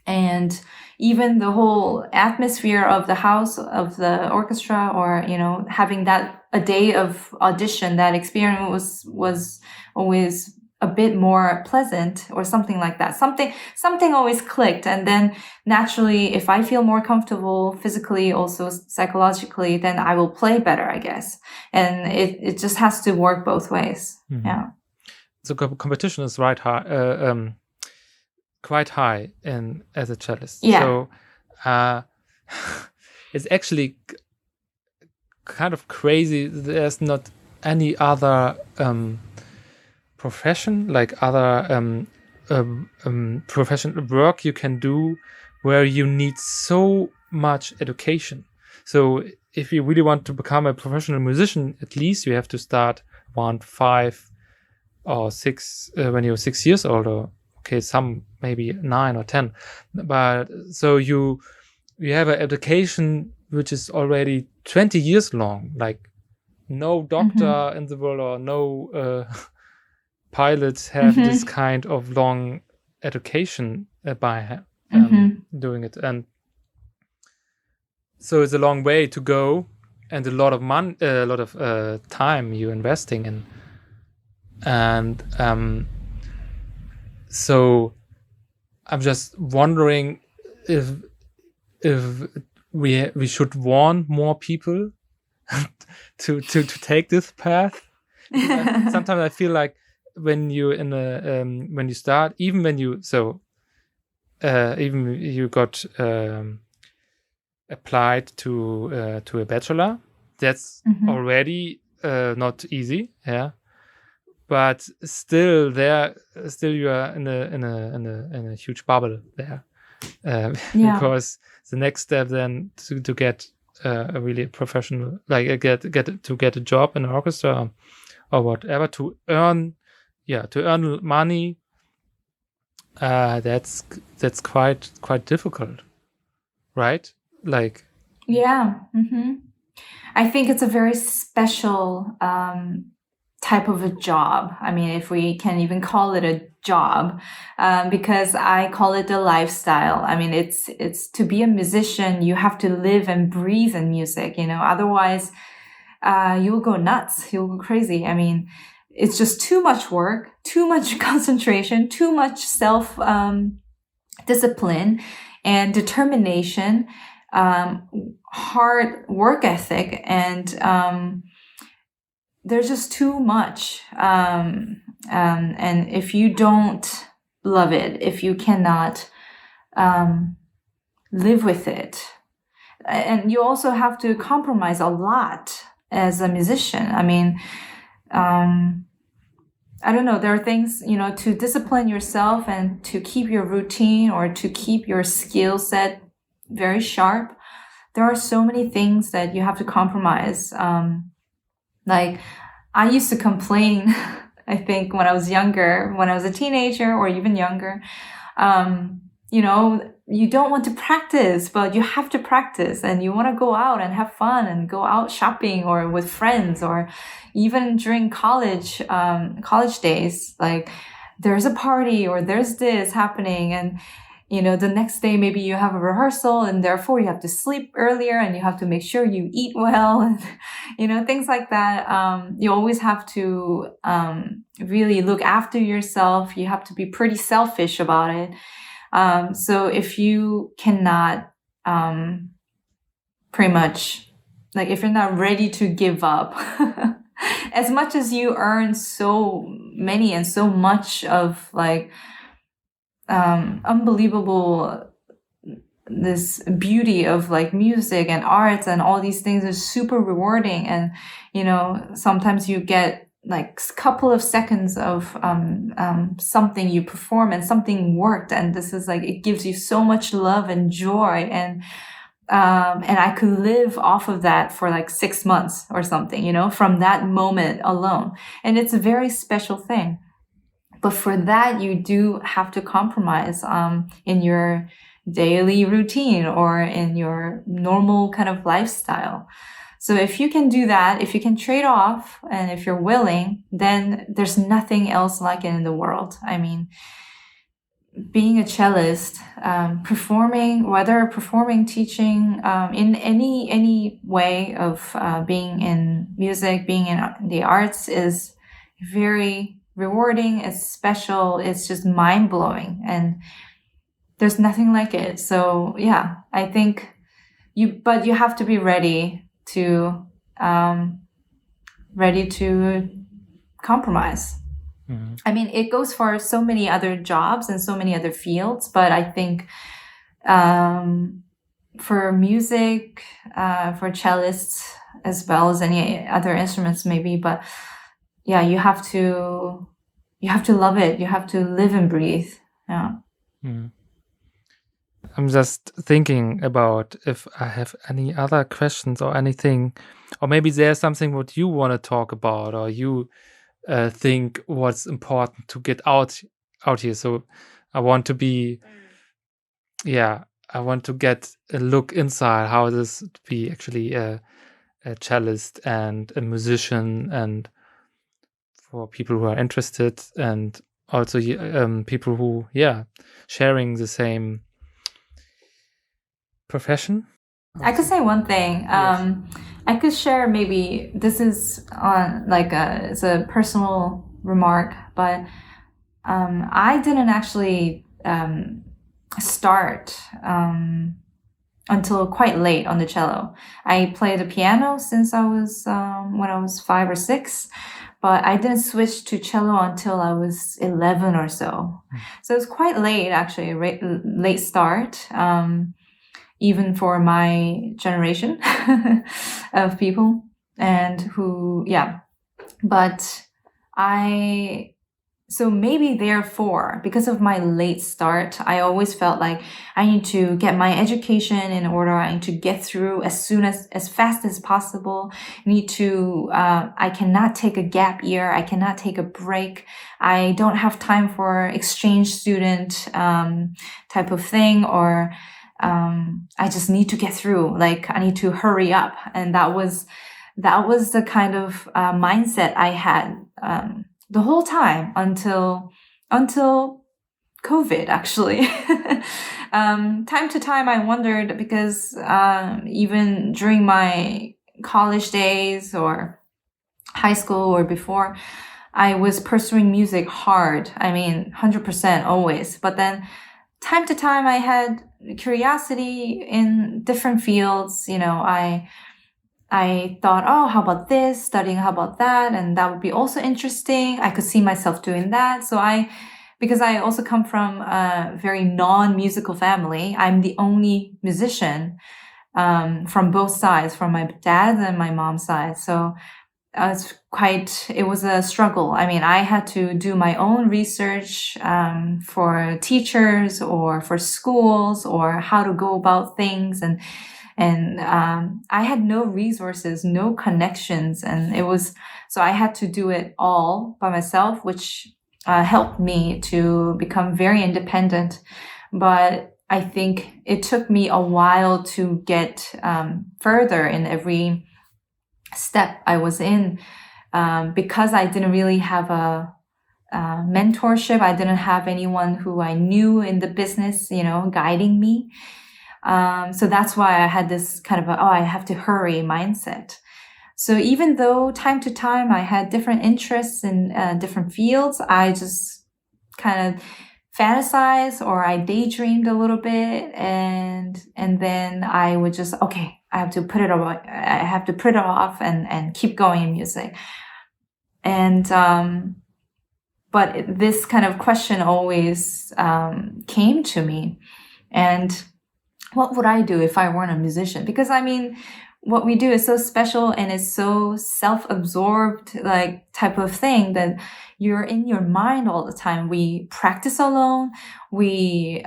And even the whole atmosphere of the house, of the orchestra, or, having a day of audition, that experience was always a bit more pleasant or something like that. Something always clicked. And then naturally, if I feel more comfortable physically, also psychologically, then I will play better, I guess. And it just has to work both ways. Mm-hmm. Yeah. So competition is right high. Quite high as a cellist. Yeah. So it's actually kind of crazy. There's not any other profession, other professional work you can do where you need so much education. So if you really want to become a professional musician, at least you have to start around 5 or 6 when you're 6 years old, or okay, some maybe 9 or 10. But so you have an education which is already 20 years long. No doctor in the world or no pilots have this kind of long education by doing it. And so it's a long way to go and a lot of money, a lot of time you're investing in, and so I'm just wondering if we should warn more people to take this path. Sometimes I feel like when you when you start, even you got applied to a bachelor, that's already not easy, but still you are in a huge bubble there, because the next step then to get a really professional, like get a job in an orchestra or whatever, to earn money, that's quite difficult, right? Like, I think it's a very special type of a job. I mean, if we can even call it a job, because I call it a lifestyle. I mean, it's to be a musician, you have to live and breathe in music, otherwise you'll go nuts, you'll go crazy. I mean, it's just too much work, too much concentration, too much self discipline and determination, hard work ethic, and there's just too much. And if you don't love it, if you cannot live with it, and you also have to compromise a lot as a musician. I mean, I don't know, there are things, to discipline yourself and to keep your routine or to keep your skill set very sharp. There are so many things that you have to compromise. Like, I used to complain, I think, when I was younger, when I was a teenager or even younger, you don't want to practice, but you have to practice, and you want to go out and have fun and go out shopping or with friends, or even during college days, like there's a party or there's this happening, and the next day maybe you have a rehearsal, and therefore you have to sleep earlier, and you have to make sure you eat well, and things like that. You always have to really look after yourself. You have to be pretty selfish about it. So if you cannot pretty much, like, if you're not ready to give up as much as you earn so many and so much of, like, unbelievable, this beauty of, like, music and arts and all these things is super rewarding. And sometimes you get like a couple of seconds of something you perform and something worked, and this is like, it gives you so much love and joy, and I could live off of that for like 6 months or something, from that moment alone. And it's a very special thing. But for that, you do have to compromise in your daily routine or in your normal kind of lifestyle. So if you can do that, if you can trade off, and if you're willing, then there's nothing else like it in the world. I mean, being a cellist, performing, teaching, in any way of being in music, being in the arts, is very rewarding. It's special. It's just mind-blowing, and there's nothing like it. So yeah, I think you have to be ready to compromise. Mm-hmm. I mean, it goes for so many other jobs and so many other fields, but I think for music, for cellists, as well as any other instruments maybe, but yeah, you have to love it. You have to live and breathe. Yeah. Mm-hmm. I'm just thinking about if I have any other questions or anything, or maybe there's something what you want to talk about, or you think what's important to get out here. So I want to be, I want to get a look inside how this to be actually a cellist and a musician, and for people who are interested, and also people who sharing the same profession. I could say one thing. Yes. I could share, maybe this is on like it's a personal remark, but I didn't actually start until quite late on the cello. I played the piano since I was when I was 5 or 6, but I didn't switch to cello until I was 11 or so. So it's quite late, actually, late start, even for my generation of people, and who, but so maybe therefore, because of my late start, I always felt like I need to get my education in order. I need to get through as fast as possible. I cannot take a gap year. I cannot take a break. I don't have time for exchange student, type of thing, or, I just need to get through. Like, I need to hurry up. And that was the kind of, mindset I had, the whole time until COVID, actually. Time to time, I wondered, because even during my college days or high school or before, I was pursuing music hard. I mean, 100% always. But then time to time, I had curiosity in different fields. I thought, oh, how about this? Studying, how about that? And that would be also interesting. I could see myself doing that. So because I also come from a very non-musical family, I'm the only musician, from both sides, from my dad and my mom's side. So it was a struggle. I mean, I had to do my own research, for teachers or for schools, or how to go about things. And I had no resources, no connections. And so I had to do it all by myself, which helped me to become very independent. But I think it took me a while to get further in every step I was in, because I didn't really have a mentorship. I didn't have anyone who I knew in the business, guiding me. So that's why I had this kind of I have to hurry mindset. So even though time to time I had different interests in different fields, I just kind of fantasized, or I daydreamed a little bit, and then I would just, okay, I have to put it off and keep going in music. And but this kind of question always came to me, and what would I do if I weren't a musician? Because I mean, what we do is so special, and it's so self-absorbed, like, type of thing, that you're in your mind all the time. We practice alone, we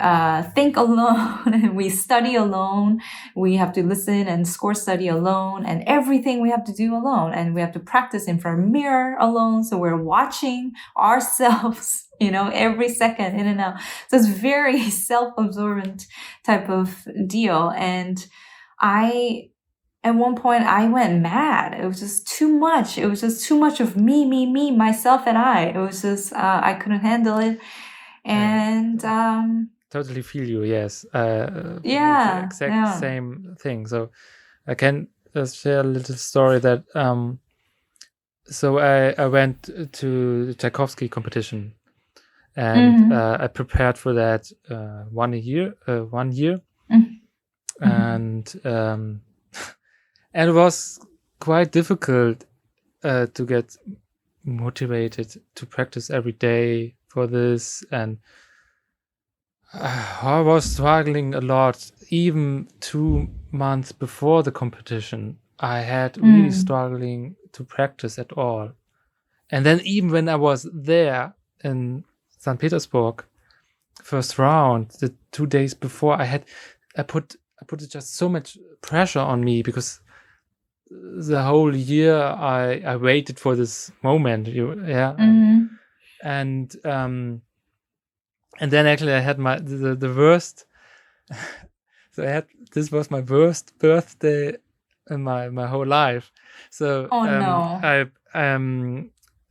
think alone, and we study alone. We have to listen and score study alone, and everything we have to do alone. And we have to practice in front of a mirror alone. So we're watching ourselves, every second, in and out. So it's very self-absorbent type of deal. And at one point, I went mad. It was just too much. It was just too much of me, myself, and I. It was just, I couldn't handle it. And totally feel you. Yes. Yeah. Exact same thing. So I can share a little story that. So I went to the Tchaikovsky competition, and I prepared for that 1 year, and. And it was quite difficult to get motivated to practice every day for this. And I was struggling a lot. Even 2 months before the competition, I had really struggling to practice at all. And then even when I was there in St. Petersburg, first round, the 2 days before, I put just so much pressure on me, because the whole year I waited for this moment, and then actually I had the worst. So this was my worst birthday in my whole life. So no.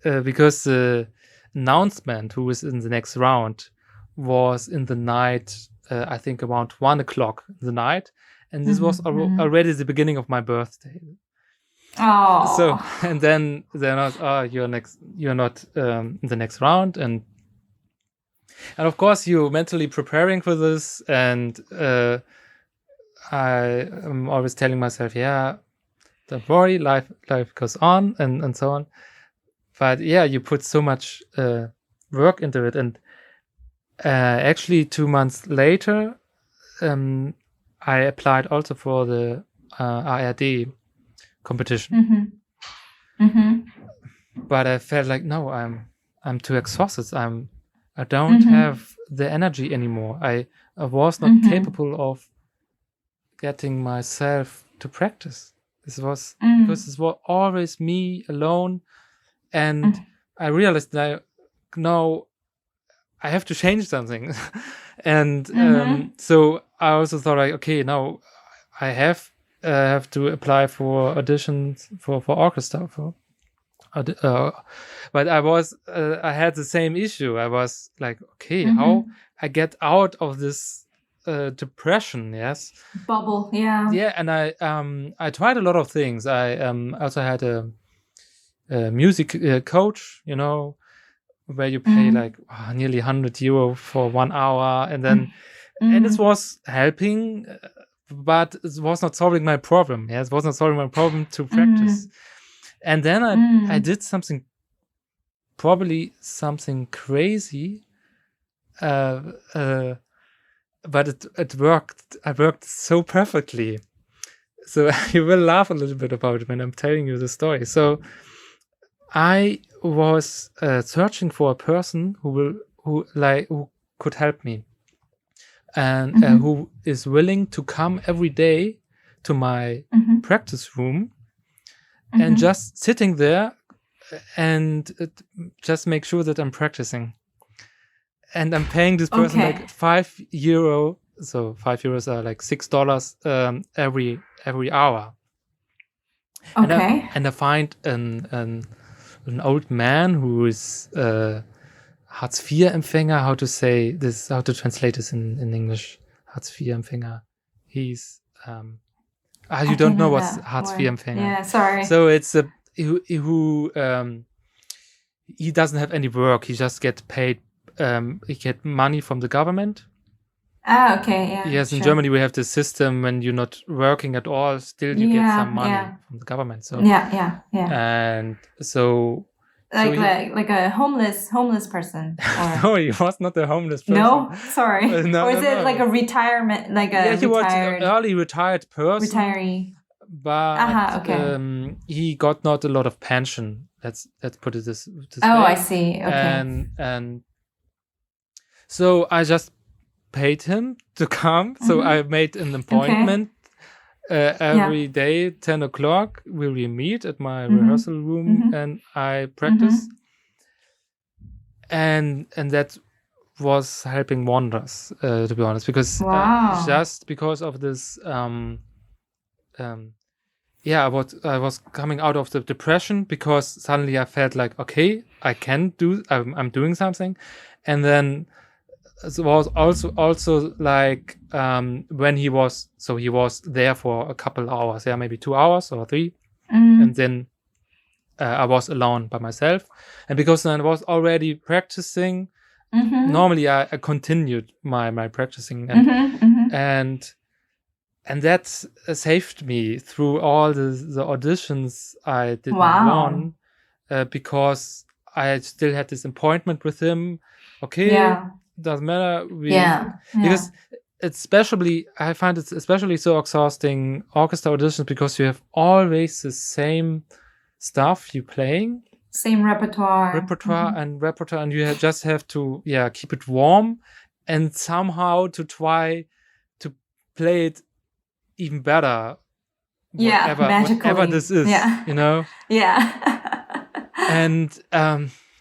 Because the announcement who was in the next round was in the night, I think around 1 o'clock in the night, and this was already the beginning of my birthday. Oh. So, and then I was, you're not in the next round, and of course you're mentally preparing for this, and I am always telling myself, yeah, don't worry, life goes on, and so on. But yeah, you put so much work into it, and actually 2 months later, I applied also for the ARD competition. But I felt like, no, I'm too exhausted. I don't have the energy anymore. I was not capable of getting myself to practice. This was because it was always me alone, and I realized that now I have to change something. And so I also thought, like, okay, now I have to apply for auditions for orchestra. But I had the same issue. I was like, okay, how I get out of this depression? Yes, bubble. Yeah. And I tried a lot of things. I also had a music coach, where you pay like nearly €100 for 1 hour, and then and it was helping, but it was not solving my problem. Yeah, it was not solving my problem to practice. And then I did probably something crazy, but it worked. I worked so perfectly. So you will laugh a little bit about it when I'm telling you the story. So I was searching for a person who could help me, and who is willing to come every day to my practice room and just sitting there and just make sure that I'm practicing. And I'm paying this person like €5. So €5 are like $6 every hour. Okay. And I find an old man who is Hartz-IV-Empfänger. How to say this? How to translate this in English? Hartz-IV-Empfänger. He's you don't know what's Hartz-IV-Empfänger? Yeah, sorry. So it's who he doesn't have any work. He just get paid. He get money from the government. Okay, yeah. Yes, in Germany we have this system when you're not working at all, still you get some money from the government. So yeah. And so like a homeless person. Or... No, he was not a homeless person. No, sorry. No, or is it like a retirement, like a he retired... was an early retired person. Retiree. But he got not a lot of pension. Let's put it this way. I see. Okay. And so I just paid him to come. So I made an appointment every day, 10 o'clock. We meet at my rehearsal room and I practice. And that was helping wonders, to be honest, because just because of this, I was coming out of the depression because suddenly I felt like, okay, I'm doing something. And then it was also like when he was there for a couple hours, maybe 2 hours or 3, and then I was alone by myself, and because then I was already practicing. Normally I continued my practicing, and that saved me through all the auditions I didn't won, because I still had this appointment with him. Doesn't matter. Because I find it's especially so exhausting, orchestra auditions, because you have always the same stuff you playing, same repertoire, and you just have to keep it warm and somehow to try to play it even better. Whatever this is, and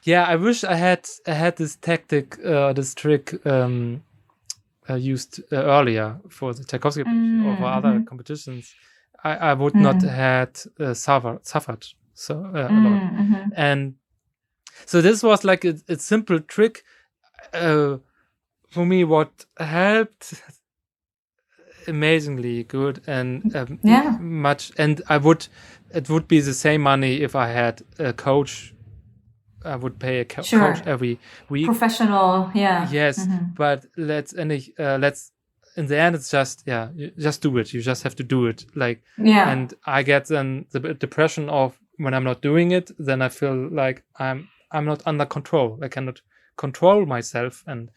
I wish I had this tactic, this trick used earlier for the Tchaikovsky competition or for other competitions. I would not had suffered so a lot. And so this was like a simple trick for me. What helped amazingly good, and much. And it would be the same money if I had a coach. I would pay a coach every week. Professional, Yes, but let's in the end, it's just you just do it. You just have to do it. And I get then the depression of when I'm not doing it. Then I feel like I'm not under control. I cannot control myself, and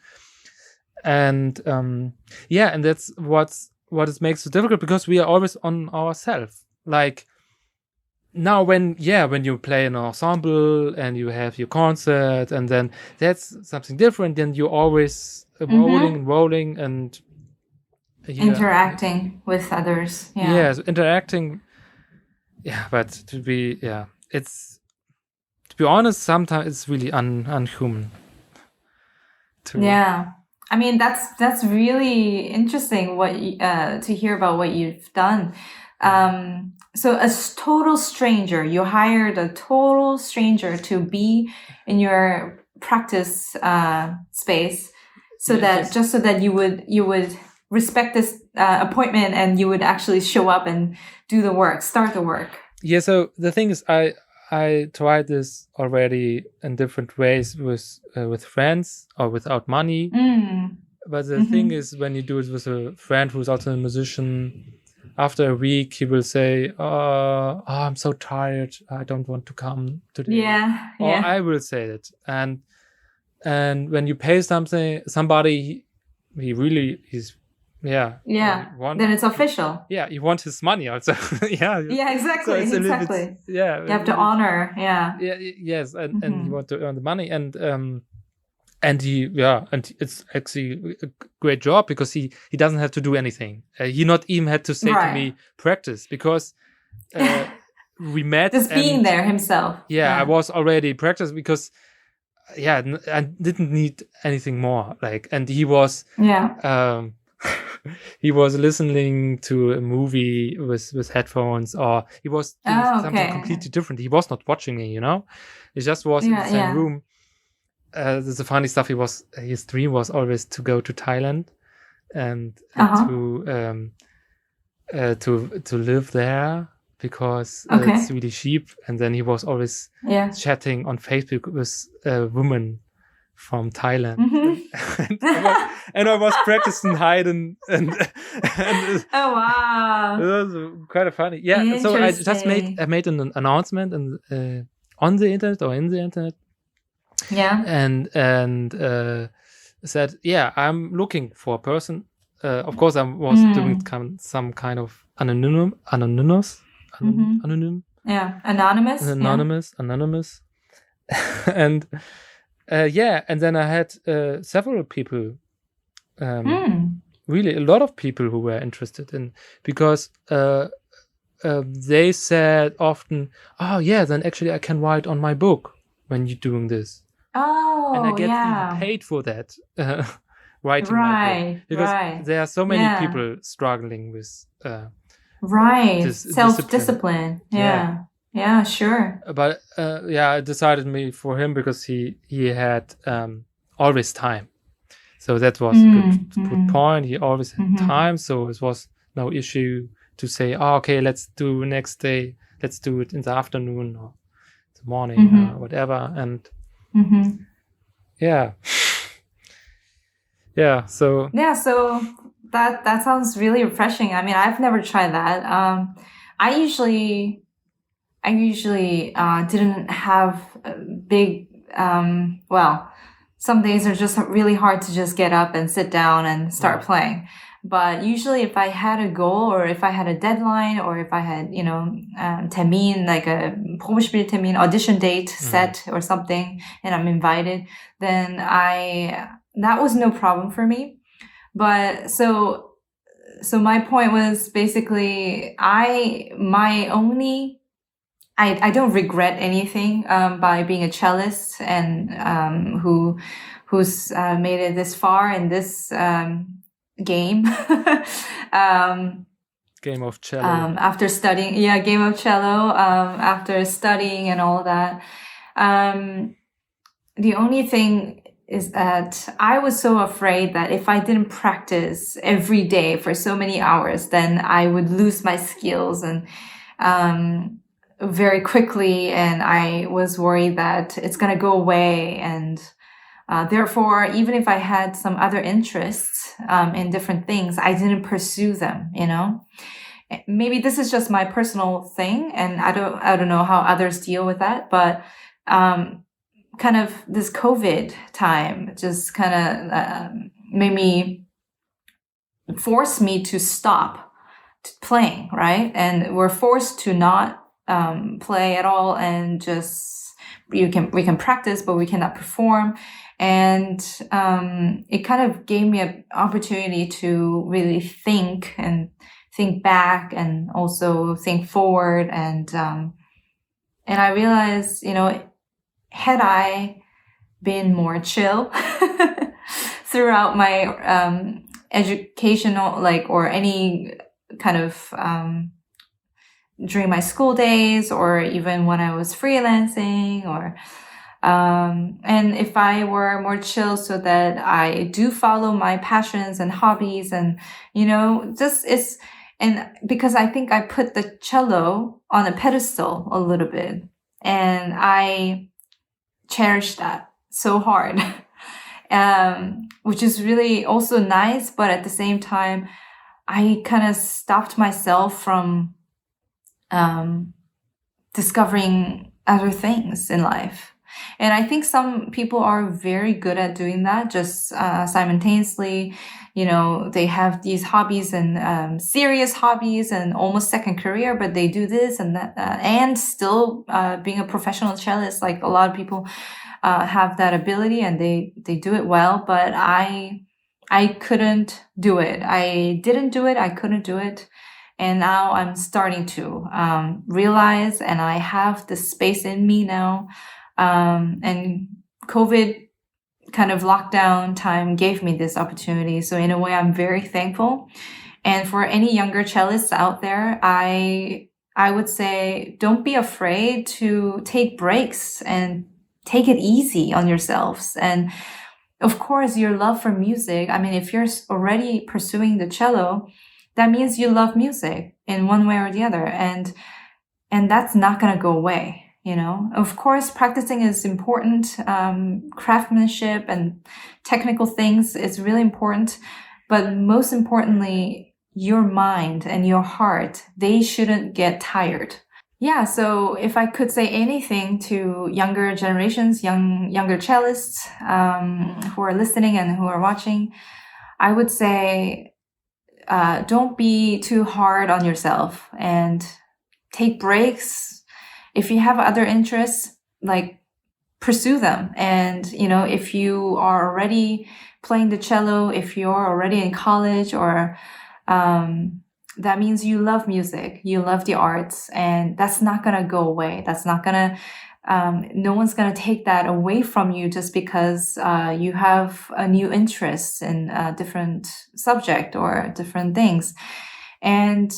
that's what it makes it difficult, because we are always on ourselves. Like now, when you play an ensemble and you have your concert, and then that's something different. Then you're always rolling and interacting with others. Yes, interacting. Yeah, but to be honest, sometimes it's really unhuman. I mean, that's really interesting to hear about what you've done. So a total stranger, you hired a total stranger to be in your practice space, so that you would respect this appointment, and you would actually show up and do the work, start the work. Yeah. So the thing is, I tried this already in different ways with friends or without money. But the thing is, when you do it with a friend who's also a musician, after a week he will say, "Oh, I'm so tired. I don't want to come today." Or I will say it. And when you pay somebody, he's. Then it's official. Yeah, you want his money also. Exactly. So exactly. You have to honor. Yes, and you want to earn the money, and it's actually a great job, because he doesn't have to do anything. He not even had to say to me practice, because we met just being there himself. I was already practiced, because I didn't need anything more. And he was he was listening to a movie with headphones, or he was doing something completely different. He was not watching me, He just was in the same room. There's the funny stuff. His dream was always to go to Thailand and to live there, because it's really cheap. And then he was always chatting on Facebook with a woman from Thailand, and I was practicing hide and oh wow, it was kind of funny. So I just made an announcement on the internet or in the internet, and said, I'm looking for a person. Of course, I was doing some kind of anonymous. Anonymous. And and then I had several people, really a lot of people who were interested in, because they said often, then actually I can write on my book when you're doing this. And I get even paid for that, writing my book. Because there are so many people struggling with this self-discipline. Yeah, sure. But I decided for him, because he had always time. So that was a good point. He always had time, so it was no issue to say, okay, let's do next day. Let's do it in the afternoon or the morning or whatever. And so that sounds really refreshing. I mean, I've never tried that. I usually didn't have a big, some days are just really hard to just get up and sit down and start playing. But usually if I had a goal, or if I had a deadline, or if I had, termin, like a Probespieltermin, audition date set or something, and I'm invited, then that was no problem for me. But so my point was basically, I don't regret anything by being a cellist, and who's made it this far in this game. Game of cello. After studying, game of cello. After studying and all that, the only thing is that I was so afraid that if I didn't practice every day for so many hours, then I would lose my skills and very quickly. And I was worried that it's going to go away. And therefore, even if I had some other interests in different things, I didn't pursue them, you know. Maybe this is just my personal thing, and I don't know how others deal with that, but kind of this COVID time just kind of made me force me to stop playing, right? And we're forced to not play at all, and just we can practice, but we cannot perform. And it kind of gave me an opportunity to really think back and also think forward. And I realized, you know, had I been more chill throughout my educational, like, or any kind of during my school days, or even when I was freelancing, or and if I were more chill so that I do follow my passions and hobbies, and, you know, just and because I think I put the cello on a pedestal a little bit, and I cherish that so hard, which is really also nice. But at the same time, I kind of stopped myself from discovering other things in life. And I think some people are very good at doing that, just simultaneously. You know, they have these hobbies and serious hobbies and almost second career, but they do this and that, and still being a professional cellist. Like, a lot of people have that ability, and they do it well. But I couldn't do it. I didn't do it. I couldn't do it. And now I'm starting to realize, and I have the space in me now. And COVID kind of lockdown time gave me this opportunity. So in a way, I'm very thankful. And for any younger cellists out there, I would say, don't be afraid to take breaks and take it easy on yourselves. And of course, your love for music. I mean, if you're already pursuing the cello, that means you love music in one way or the other. And that's not going to go away. You know, of course, practicing is important. Craftsmanship and technical things is really important. But most importantly, your mind and your heart, they shouldn't get tired. Yeah, so if I could say anything to younger generations, younger cellists who are listening and who are watching, I would say, don't be too hard on yourself and take breaks. If you have other interests, like, pursue them. And, you know, if you are already playing the cello, if you're already in college, or that means you love music, you love the arts, and that's not going to go away. That's not going to, no one's going to take that away from you just because you have a new interest in a different subject or different things. And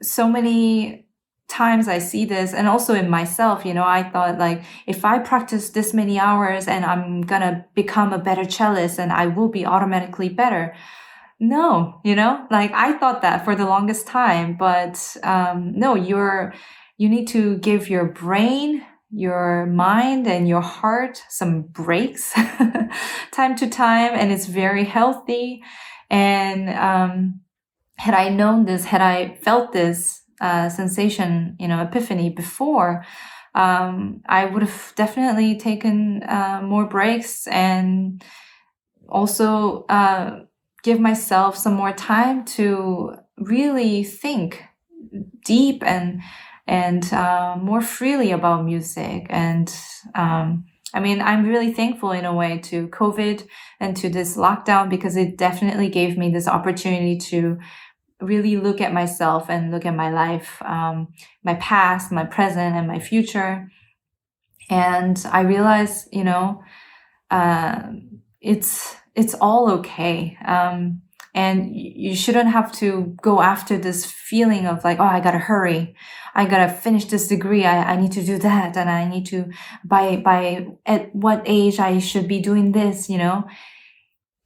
so many times I see this, and also in myself, you know, I thought, like, if I practice this many hours and I'm gonna become a better cellist and I will be automatically better. No, you know, like, I thought that for the longest time, but no, you need to give your brain, your mind, and your heart some breaks time to time, and it's very healthy. And had I known this, had I felt this sensation, you know, epiphany before, I would have definitely taken more breaks, and also give myself some more time to really think deep and more freely about music. And I mean, I'm really thankful in a way to COVID and to this lockdown, because it definitely gave me this opportunity to really look at myself and look at my life, my past, my present, and my future. And I realized, you know, it's all okay. And you shouldn't have to go after this feeling of like, oh, I gotta hurry. I gotta finish this degree. I need to do that. And I need to, by at what age I should be doing this, you know.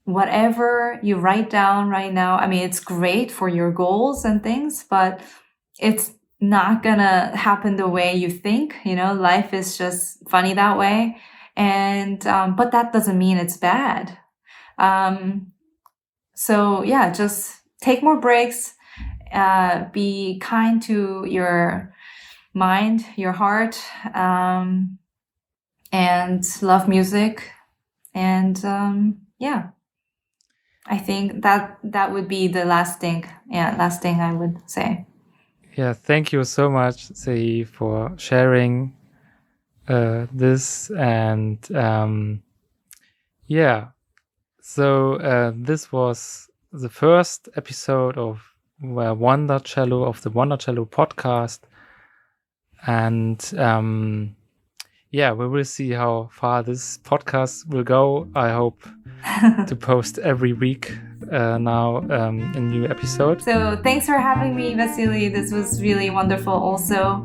Whatever you write down right now, I mean, it's great for your goals and things, but it's not gonna happen the way you think. You know, life is just funny that way. And, but that doesn't mean it's bad. So yeah, just take more breaks, be kind to your mind, your heart, and love music. And, yeah. I think that would be the last thing. Yeah, last thing I would say. Yeah, thank you so much, Cehie, for sharing this. And yeah, so this was the first episode of Wonder Cello, of the Wonder Cello podcast. And yeah, we will see how far this podcast will go. I hope to post every week now a new episode. So thanks for having me, Wassily. This was really wonderful also.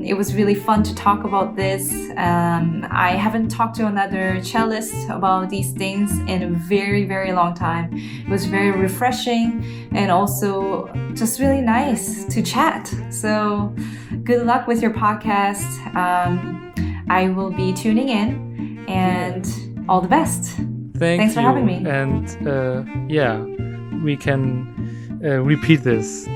It was really fun to talk about this. I haven't talked to another cellist about these things in a very, very long time. It was very refreshing and also just really nice to chat. So good luck with your podcast. I will be tuning in, and all the best. Thanks for having me. And yeah, we can repeat this